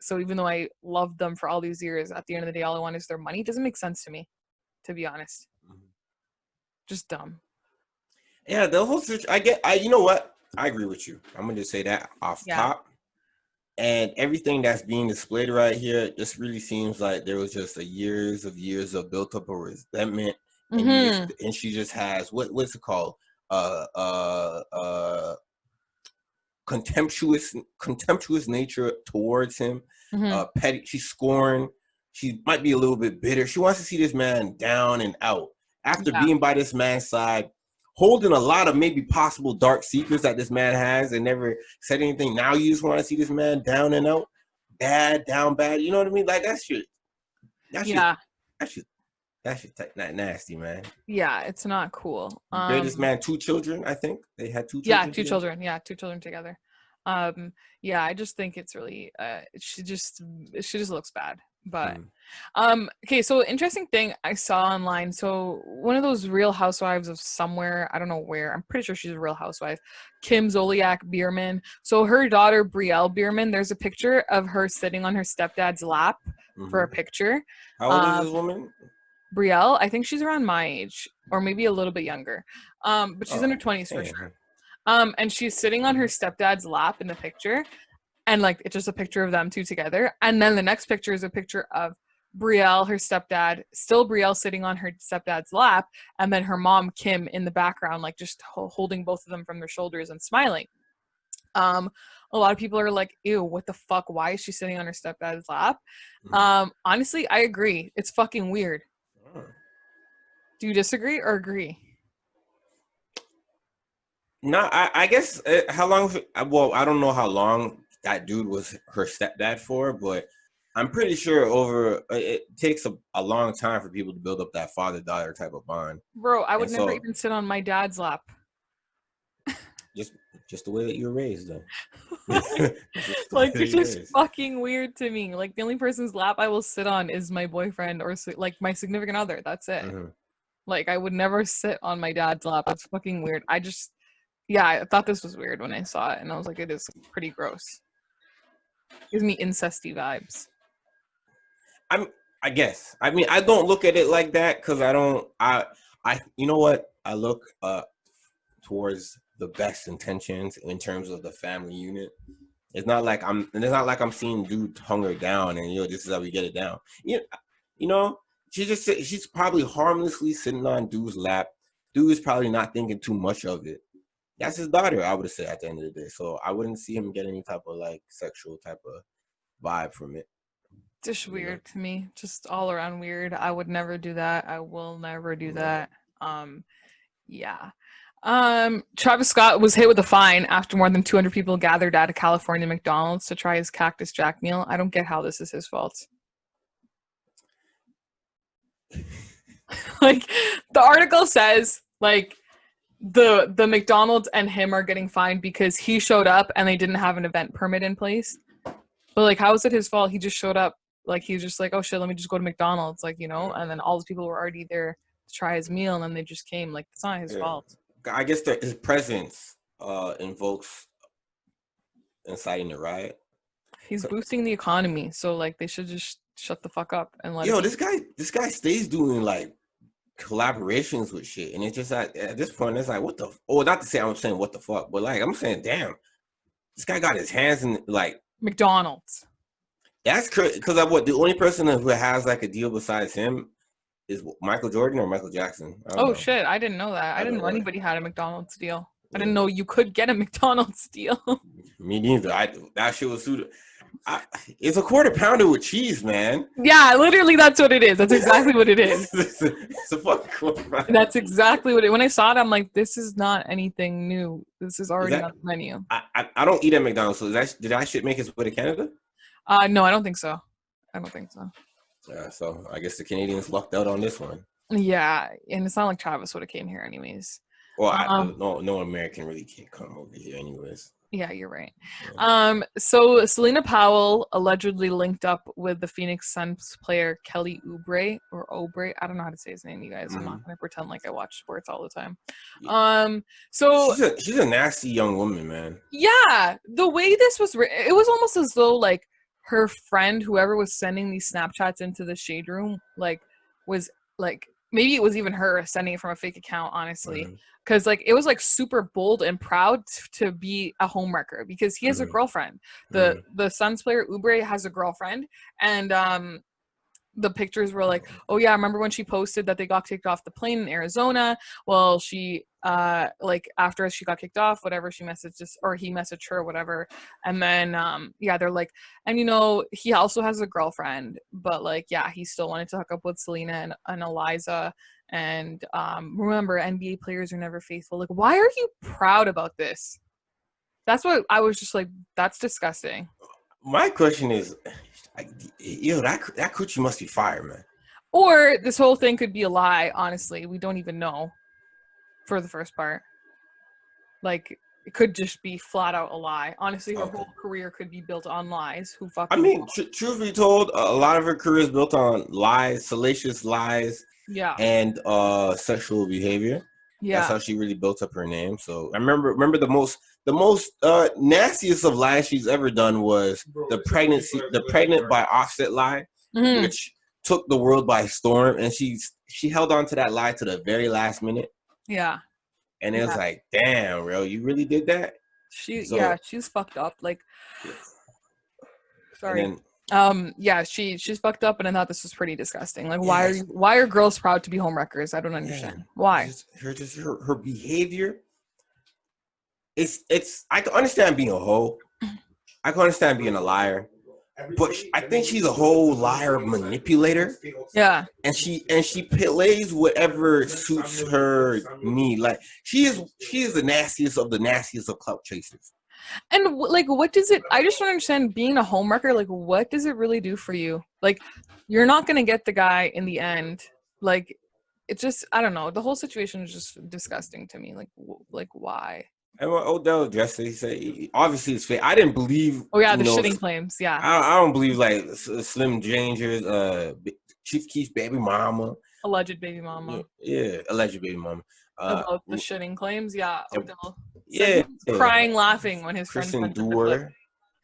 So even though I loved them for all these years, at the end of the day, all I want is their money. It doesn't make sense to me, to be honest. Just dumb. Yeah, the whole situation. You know what? I agree with you. I'm going to say that off top. And everything that's being displayed right here just really seems like there was just years of built up of resentment. And she just has, what's it called? Contemptuous nature towards him. Petty. She's scorned. She might be a little bit bitter. She wants to see this man down and out after being by this man's side, holding a lot of maybe possible dark secrets that this man has and never said anything. Now you just want to see this man down and out, down bad. You know what I mean? Like that shit. That shit nasty, man. Yeah, it's not cool. This man 2 children, I think they had 2 children. Yeah, 2 children. Yeah, 2 children together. Yeah, I just think it's really she just looks bad. But okay, so interesting thing I saw online. So one of those Real Housewives of somewhere, I don't know where, I'm pretty sure she's a Real Housewife, Kim Zolciak Biermann. So her daughter Brielle Biermann, there's a picture of her sitting on her stepdad's lap for a picture. How old is this woman? Brielle, I think she's around my age or maybe a little bit younger. But she's in her 20s for sure. And she's sitting on her stepdad's lap in the picture. And like, it's just a picture of them 2 together. And then the next picture is a picture of Brielle, her stepdad, still Brielle sitting on her stepdad's lap. And then her mom, Kim, in the background, like just holding both of them from their shoulders and smiling. A lot of people are like, ew, what the fuck? Why is she sitting on her stepdad's lap? Honestly, I agree. It's fucking weird. Do you disagree or agree? No, I guess how long? Well, I don't know how long that dude was her stepdad for, but I'm pretty sure it takes a long time for people to build up that father-daughter type of bond. Bro, I would And never so, even sit on my dad's lap. just the way that you were raised, though. Like, it's just fucking weird to me. Like, the only person's lap I will sit on is my boyfriend or like my significant other. That's it. Mm-hmm. Like, I would never sit on my dad's lap. That's fucking weird. I thought this was weird when I saw it, and I was like, it is pretty gross. Gives me incesty vibes. I guess. I mean, I don't look at it like that because you know what? I look towards the best intentions in terms of the family unit. It's not like I'm seeing dude hunger down and this is how we get it down. You know, she's probably harmlessly sitting on dude's lap. Dude is probably not thinking too much of it. That's his daughter, I would say, at the end of the day. So I wouldn't see him get any type of like sexual type of vibe from it. Just weird to me. Just all around weird. I would never do that. I will never do that. Yeah. Travis Scott was hit with a fine after more than 200 people gathered at a California McDonald's to try his Cactus Jack meal. I don't get how this is his fault. Like, the article says, like, the McDonald's and him are getting fined because he showed up and they didn't have an event permit in place. But, like, how is it his fault? He just showed up. Like, he was just like, oh, shit, let me just go to McDonald's. Like, and then all the people were already there to try his meal, and then they just came. Like, it's not his fault. I guess his presence invokes inciting the riot. He's boosting the economy, so, like, they should just shut the fuck up and let this guy stays doing, like, collaborations with shit, and it's just like, at this point, it's like, what the... Oh, not to say I'm saying what the fuck, but, like, I'm saying, damn, this guy got his hands in, like... McDonald's. That's crazy, because the only person who has, like, a deal besides him is Michael Jordan or Michael Jackson. Oh, shit, I didn't know that. I didn't know anybody had a McDonald's deal. I didn't know you could get a McDonald's deal. Me neither. That shit was suited. It's a quarter pounder with cheese, man. Yeah, literally, that's what it is. That's exactly what it is. It's a fucking quarter pounder. That's exactly what it. When I saw it, I'm like, this is not anything new. This is already on the menu. I don't eat at McDonald's. So did that shit make its way to Canada? No, I don't think so. Yeah, so I guess the Canadians lucked out on this one. Yeah, and it's not like Travis would have came here anyways. Well, no American really can't come over here anyways. Yeah, you're right. Yeah. So Celina Powell allegedly linked up with the Phoenix Suns player Kelly Oubre. I don't know how to say his name, you guys. I'm not gonna pretend like I watch sports all the time. So she's a nasty young woman, man. Yeah, the way this was it was almost as though like her friend, whoever was sending these Snapchats into the shade room, like was like maybe it was even her sending it from a fake account, honestly. Because like it was like super bold and proud to be a homewrecker because he has a girlfriend. The Suns player Oubre has a girlfriend, and the pictures were like, oh yeah, remember when she posted that they got kicked off the plane in Arizona? Well, she like after she got kicked off, whatever, she messaged us, or he messaged her, whatever, and then they're like, and he also has a girlfriend, but like he still wanted to hook up with Celina and Eliza. And remember, NBA players are never faithful. Like, why are you proud about this? That's what I was just like, that's disgusting. My question is, that coochie must be fire, man. Or this whole thing could be a lie, honestly. We don't even know for the first part. Like, it could just be flat out a lie. Honestly, her whole career could be built on lies. Who fucking truth be told, a lot of her career is built on lies, salacious lies. Yeah. And sexual behavior. Yeah. That's how she really built up her name. So I remember the most nastiest of lies she's ever done was the pregnant by Offset lie, which took the world by storm. And she held on to that lie to the very last minute. Yeah. And it was like, damn, bro, you really did that? She's fucked up. Like, sorry. She's fucked up, and I thought this was pretty disgusting. Like, why are girls proud to be homewreckers? I don't understand. Why? Her behavior. It's I can understand being a hoe. I can understand being a liar. but I think she's a whole liar manipulator. Yeah. And she plays whatever suits her need. Like she is the nastiest of clout chasers. And like, what does it? I just don't understand. Being a homewrecker, like, what does it really do for you? Like, you're not gonna get the guy in the end. Like, it just, I don't know. The whole situation is just disgusting to me. Like why? And what Odell addressed it, he said, obviously it's fake. I didn't believe. Oh yeah, the shitting claims. Yeah. I don't believe like Slim Danger's, Chief Keef's baby mama. Alleged baby mama. Yeah, alleged baby mama. About the shitting claims. Yeah. Odell. Yeah. Crying, laughing when his Kristen Dewar.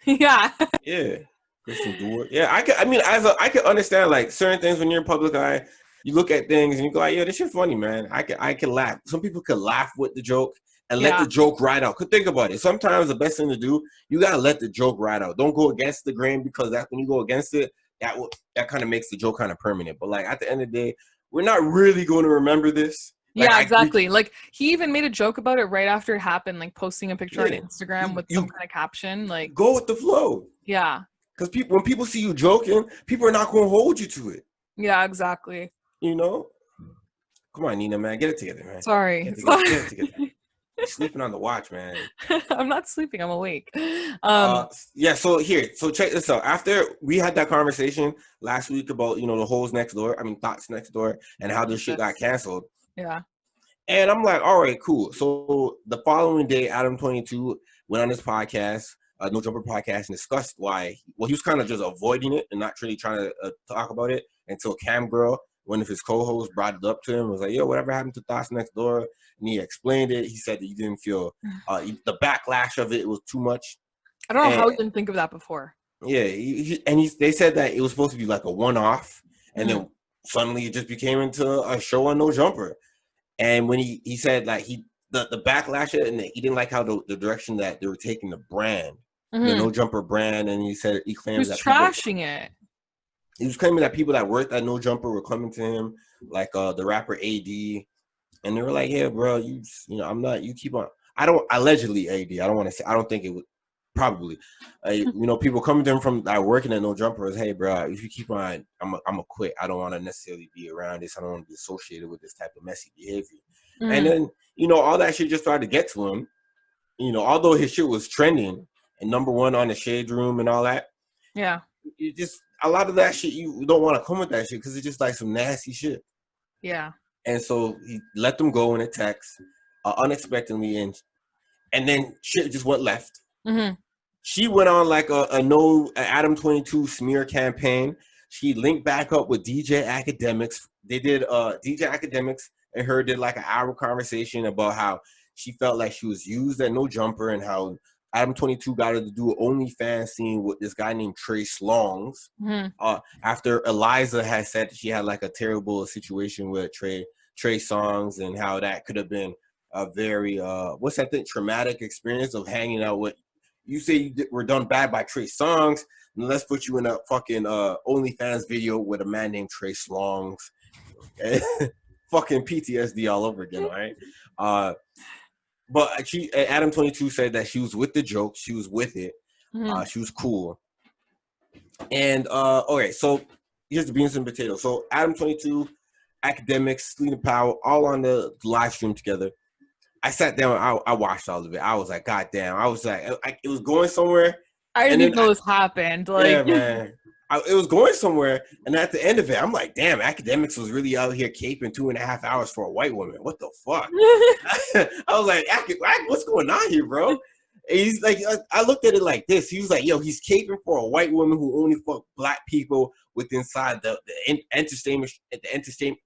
Yeah. Yeah. Kristen Dewar. Yeah, I could understand like certain things when you're in public eye. You look at things and you go, like, "Yo, this shit funny, man." I can laugh. Some people could laugh with the joke and let the joke ride out. Could think about it. Sometimes the best thing to do, you gotta let the joke ride out. Don't go against the grain, because that's when you go against it, that kind of makes the joke kind of permanent. But like at the end of the day, we're not really going to remember this. Like, yeah, exactly. Like he even made a joke about it right after it happened, like posting a picture on Instagram with some kind of caption. Like, go with the flow. Yeah. Because when people see you joking, people are not going to hold you to it. Yeah, exactly. You know? Come on, Nina, man. Get it together, man. Sorry. Get it together. You're sleeping on the watch, man. I'm not sleeping. I'm awake. Yeah, so check this out. After we had that conversation last week about, the hoes next door, Thoughts Next Door, and how this shit got canceled. Yeah. And I'm like, all right, cool. So the following day, Adam 22 went on his podcast, No Jumper podcast, and discussed why. Well, he was kind of just avoiding it and not really trying to talk about it until Cam Girl, one of his co-hosts, brought it up to him. Was like, yo, whatever happened to Thoughts Next Door? And he explained it. He said that he didn't feel the backlash of it was too much. I don't know how he didn't think of that before. Yeah, they said that it was supposed to be like a one-off, and then suddenly it just became into a show on No Jumper. And when he said like the backlash, and he didn't like how the direction that they were taking the brand, the No Jumper brand, and he claimed that trashing it. He was claiming that people that worked at No Jumper were coming to him, like the rapper AD, and they were like, "Yeah, bro, I'm not. You keep on. I don't allegedly AD. I don't want to say. I don't think it would. Probably, people coming to him from working at No Jumper is, hey, bro, if you keep on, I'm gonna quit. I don't want to necessarily be around this. I don't want to be associated with this type of messy behavior. And then, all that shit just started to get to him. Although his shit was trending and #1 on the Shade Room and all that. Yeah. You just a lot of that shit, you don't want to come with that shit because it's just like some nasty shit. Yeah. And so he let them go in a text unexpectedly, and then shit just went left. Mm-hmm. She went on like a Adam 22 smear campaign. She linked back up with DJ Academics. They did DJ Academics and her did like an hour conversation about how she felt like she was used at No Jumper and how Adam 22 got her to do an OnlyFans scene with this guy named Trey Slongs. After Eliza had said she had like a terrible situation with Trey Songz, and how that could have been a very traumatic experience of hanging out with. You say you were done bad by Trey Songz, and let's put you in a fucking OnlyFans video with a man named Trey Slongs. Fucking PTSD all over again, all right? But Adam 22 said that she was with the joke. She was with it. She was cool. And, okay, so here's the beans and potatoes. So Adam 22, Academics, Celina Powell, all on the live stream together. I sat down. I watched all of it. I was like, God damn. I was like, it was going somewhere. I didn't even know this happened. Like, yeah, man. It was going somewhere. And at the end of it, I'm like, damn, Academics was really out here caping 2.5 hours for a white woman. What the fuck? I was like, what's going on here, bro? And he's like, I looked at it like this. He was like, yo, he's caping for a white woman who only fuck black people with inside the entertainment industry.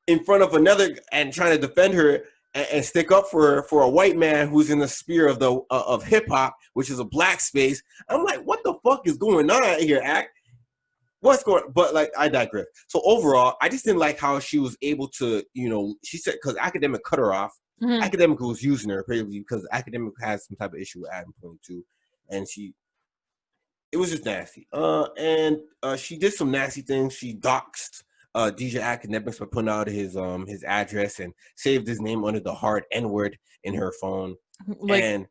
In front of another, and trying to defend her and stick up for her, for a white man who's in the sphere of hip hop, which is a black space. I'm like, what the fuck is going on here, Act? What's going on? But like, I digress. So overall, I just didn't like how she was able to, she said, because Academic cut her off. Academic was using her probably because Academic has some type of issue with Adam 22, and it was just nasty. And she did some nasty things. She doxed DJ Academics by putting out his address and saved his name under the hard N-word in her phone. Like, and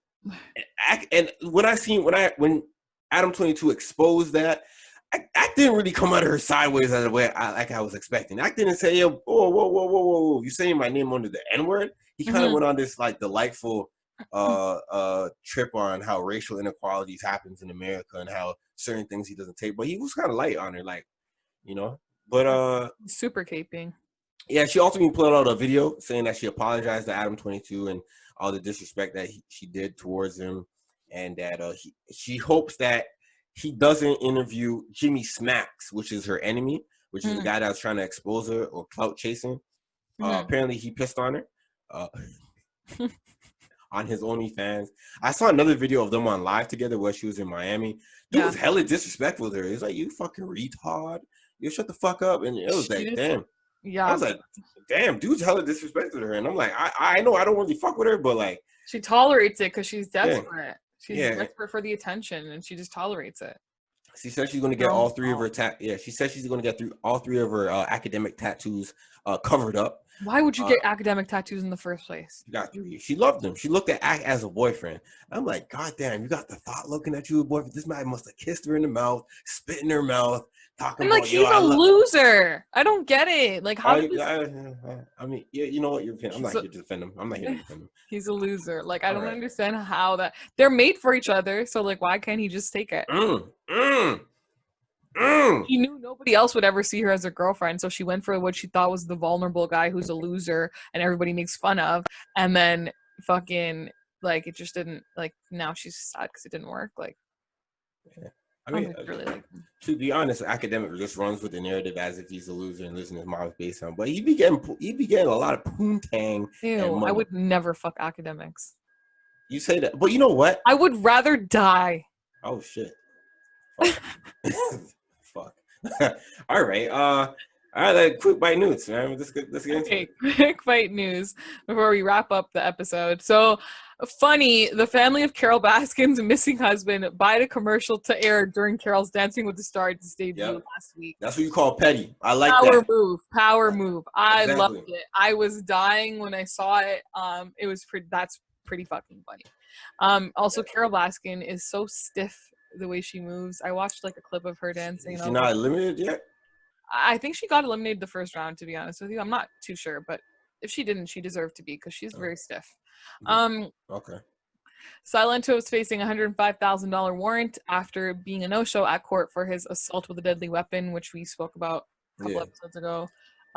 And when Adam 22 exposed that, I didn't really come at her sideways as the way I was expecting. I didn't say, "Oh, whoa, you saying my name under the N-word?" He kind of went on this like delightful trip on how racial inequalities happens in America and how certain things he doesn't take. But he was kind of light on her, like, you know. But super caping. Yeah, she ultimately put out a video saying that she apologized to Adam 22 and all the disrespect that she did towards him, and that she hopes that he doesn't interview Jimmy Smacks, which is her enemy, which is the guy that was trying to expose her or clout chasing. Apparently, he pissed on her on his OnlyFans. I saw another video of them on live together where she was in Miami. Dude was hella disrespectful with her. He was like, "You fucking retard. You shut the fuck up." And it was like, damn. Yeah. I was like, damn, dude's hella disrespectful to her. And I'm like, I know I don't really fuck with her, but like. She tolerates it because she's desperate. She's desperate for the attention, and she just tolerates it. She said she's going to get all three of her she said she's going to get all three of her academic tattoos covered up. Why would you get academic tattoos in the first place? She got 3. She loved them. She looked at Ack as a boyfriend. I'm like, God damn, you got the thought looking at you, a boyfriend. This man must have kissed her in the mouth, spit in her mouth, talking about, he's a loser. I don't get it. Like, how did I mean, you know what? I'm not here to defend him. I'm not here to defend him. He's a loser. Like, I don't understand how that they're made for each other. So, like, why can't he just take it? He knew nobody else would ever see her as a girlfriend, so she went for what she thought was the vulnerable guy who's a loser and everybody makes fun of, and then fucking like it just didn't, like, now she's sad because it didn't work. Like, I mean, to be honest, academic just runs with the narrative as if he's a loser and lives in his mom's basement. But he be getting a lot of poontang. Ew, I would never fuck academics. You say that, but you know what? I would rather die. Oh shit. Fuck. All right. All right. Quick bite news, man. Let's get into it. Quick bite news before we wrap up the episode. So funny, the family of Carole Baskin's missing husband bought a commercial to air during Carol's Dancing with the Stars debut last week. That's what you call petty. I like that. Power move. I loved it. I was dying when I saw it. That's pretty fucking funny. Also, Carole Baskin is so stiff the way she moves. I watched like a clip of her dancing. Is she not eliminated yet? I think she got eliminated the first round, to be honest with you. I'm not too sure, but if she didn't, she deserved to be because she's very stiff. Okay. Silento is facing a $105,000 warrant after being a no-show at court for his assault with a deadly weapon, which we spoke about a couple episodes ago.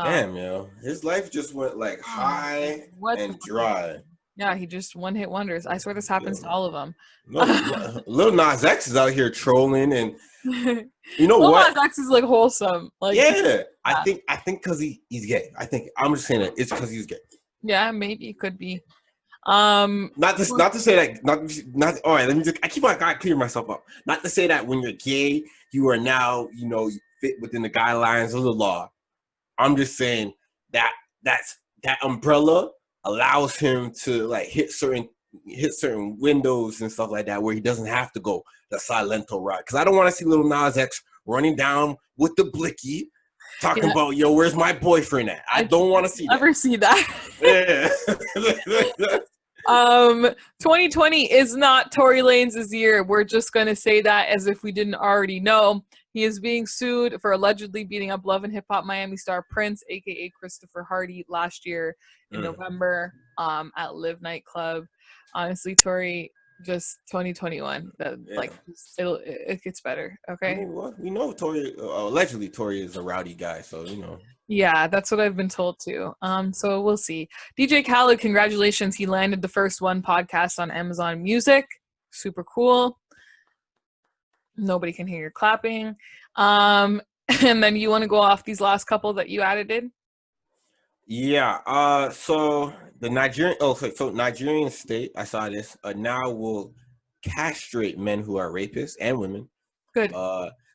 Damn, yo. His life just went like high and dry. Yeah, he just one-hit wonders. I swear this happens to all of them. Lil Nas X is out here trolling, and you know Lil what? Nas X is like wholesome. Like, yeah, I think because he's gay. I think I'm just saying that it's because he's gay. Yeah, maybe it could be. Not to say that. Not. All right, let me just. I gotta clear myself up. Not to say that when you're gay, you are now you fit within the guidelines of the law. I'm just saying that that umbrella allows him to like hit certain windows and stuff like that where he doesn't have to go the Silento route. Because I don't want to see Lil Nas X running down with the blicky talking about, yo, where's my boyfriend at? I don't want to see that. Never see that. Yeah. 2020 is not Tory Lanez' year. We're just gonna say that as if we didn't already know. He is being sued for allegedly beating up Love and Hip Hop Miami star Prince, aka Christopher Hardy, last year in November at Live nightclub. Honestly, Tory, just 2021. It gets better. Okay. I mean, well, we know Tory. Allegedly, Tory is a rowdy guy, so Yeah, that's what I've been told too. So we'll see. DJ Khaled, congratulations! He landed the first one podcast on Amazon Music. Super cool. Nobody can hear your clapping. And then you want to go off these last couple that you added in? Yeah. So the Nigerian state, I saw this, now will castrate men who are rapists and women. Good.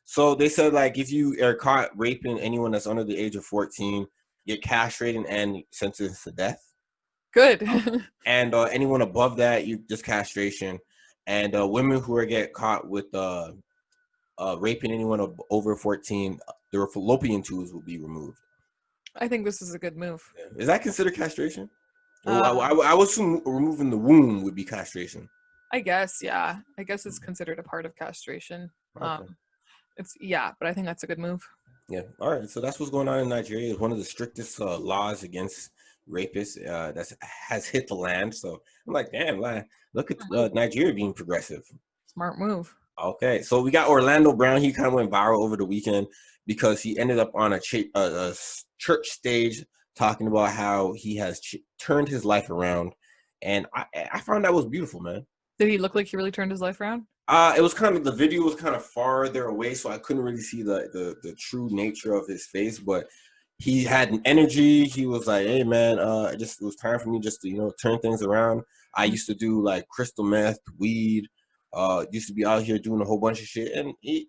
So they said, like, if you are caught raping anyone that's under the age of 14, you're castrated and sentenced to death. Good. And anyone above that, you just castration. And women who get caught with raping anyone over 14, their fallopian tubes will be removed. I think this is a good move. Is that considered castration? I would assume removing the womb would be castration. I guess, yeah. I guess it's considered a part of castration. Okay. But I think that's a good move. Yeah. All right. So that's what's going on in Nigeria. It's one of the strictest laws against rapists that has hit the land. So I'm like, damn, look at Nigeria being progressive. Smart move. Okay. So we got Orlando Brown. He kind of went viral over the weekend because he ended up on a church stage talking about how he has turned his life around. And I found that was beautiful, man. Did he look like he really turned his life around? It was kind of, the video was kind of farther away, so I couldn't really see the true nature of his face, but he had an energy. He was like, hey man, it was time for me just to, turn things around. I used to do like crystal meth, weed, used to be out here doing a whole bunch of shit, and he,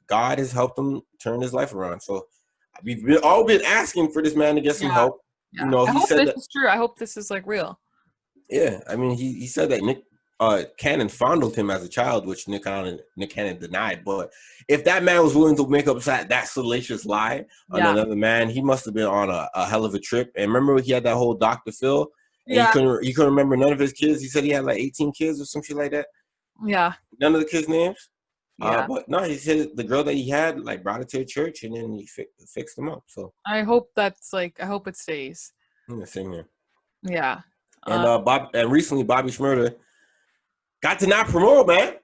God has helped him turn his life around. So we've all been asking for this man to get some help. Yeah. I hope this is true. I hope this is like real. Yeah, I mean, he said that Nick Cannon fondled him as a child, which Nick Cannon denied. But if that man was willing to make up that salacious lie on another man, he must have been on a hell of a trip. And remember, he had that whole Dr. Phil, and he couldn't remember none of his kids. He said he had like 18 kids or some shit like that. Yeah. None of the kids' names. Yeah. But no, he said the girl that he had like brought it to a church, and then he fixed them up. So I hope I hope it stays. Yeah, same here. Yeah. And recently Bobby Shmurda got denied parole, man.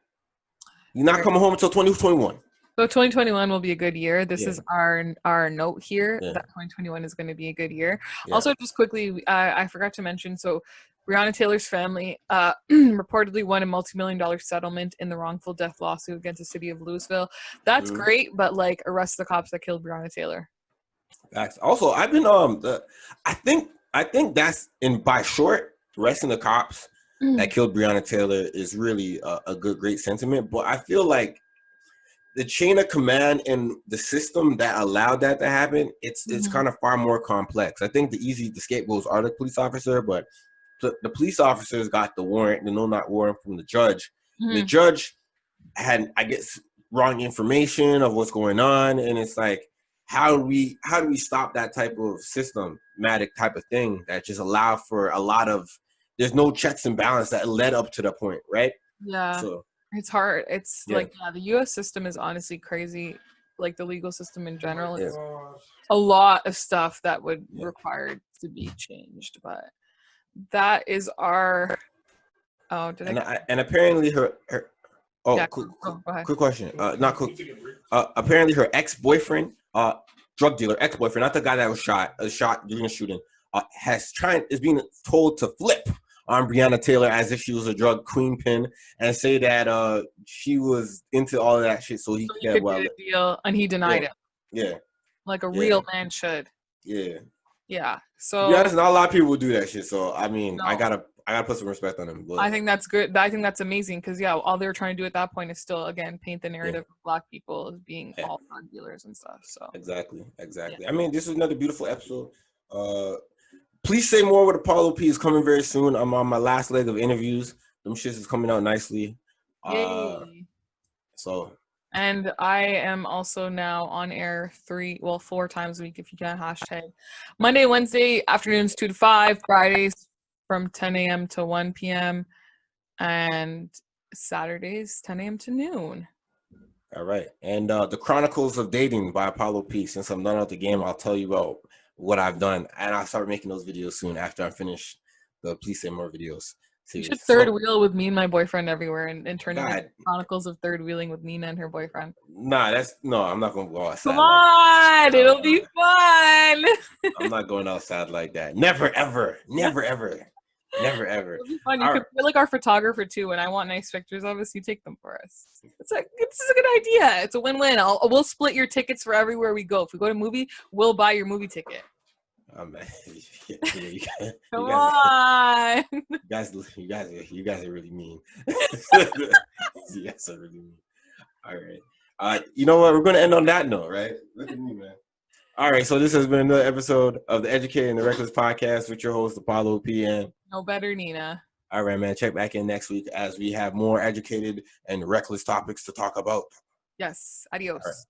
You're not coming home until 2021. So 2021 will be a good year. This is our note here that 2021 is going to be a good year. Yeah. Also, just quickly, I forgot to mention, so Breonna Taylor's family reportedly won a multi-million-dollar settlement in the wrongful death lawsuit against the city of Louisville. That's great, but like arrest the cops that killed Breonna Taylor. Also, I've been I think that's by short, arresting the cops that killed Breonna Taylor is really a great sentiment. But I feel like the chain of command and the system that allowed that to happen, it's kind of far more complex. I think the scapegoats are the police officer, but the police officers got the warrant, the no-knock warrant from the judge. The judge had, I guess, wrong information of what's going on, and it's like, how do we stop that type of systematic type of thing that just allow for a lot of, there's no checks and balance that led up to the point, right? Yeah. So it's hard. It's like, the U.S. system is honestly crazy. Like the legal system in general is a lot of stuff that would require to be changed. But that is our. Oh, did and apparently her. Quick question. Not quick. Apparently her ex-boyfriend, drug dealer, ex-boyfriend, not the guy that was shot during a shooting, is being told to flip on Breonna Taylor as if she was a drug queenpin and say that she was into all of that shit, so he could get a deal, and he denied it. Yeah, like a real man should. Yeah. Yeah. So to be honest, not a lot of people will do that shit. So I mean, I gotta put some respect on him. But I think that's good. I think that's amazing because all they were trying to do at that point is still again paint the narrative of Black people as being all drug dealers and stuff. So exactly. I mean, this was another beautiful episode. Please Say More with Apollo P is coming very soon. I'm on my last leg of interviews. Them shits is coming out nicely. And I am also now on air 4 times a week if you can hashtag. Monday, Wednesday afternoons 2 to 5, Fridays from 10 a.m. to 1 p.m. and Saturdays 10 a.m. to noon. All right. And The Chronicles of Dating by Apollo P. Since I'm done out the game, I'll tell you about what I've done. And I'll start making those videos soon after I finish the Please Say More videos. You should third wheel with me and my boyfriend everywhere and turn it into Chronicles of Third Wheeling with Nina and her boyfriend. I'm not going to go outside. Come on, it'll be fun. I'm not going outside like that. Never, ever. Never, ever. Never, ever. It'll be fun. You could be like our photographer too, and I want nice pictures of us. You take them for us. This is a good idea. It's a win-win. We'll split your tickets for everywhere we go. If we go to a movie, we'll buy your movie ticket. Oh man, Come on. You guys are really mean. You guys are really mean. All right. You know what? We're gonna end on that note, right? Look at me, man. All right. So this has been another episode of the Educated and the Reckless podcast with your host Apollo P. and No Better Nina. All right, man. Check back in next week as we have more educated and reckless topics to talk about. Yes. Adios.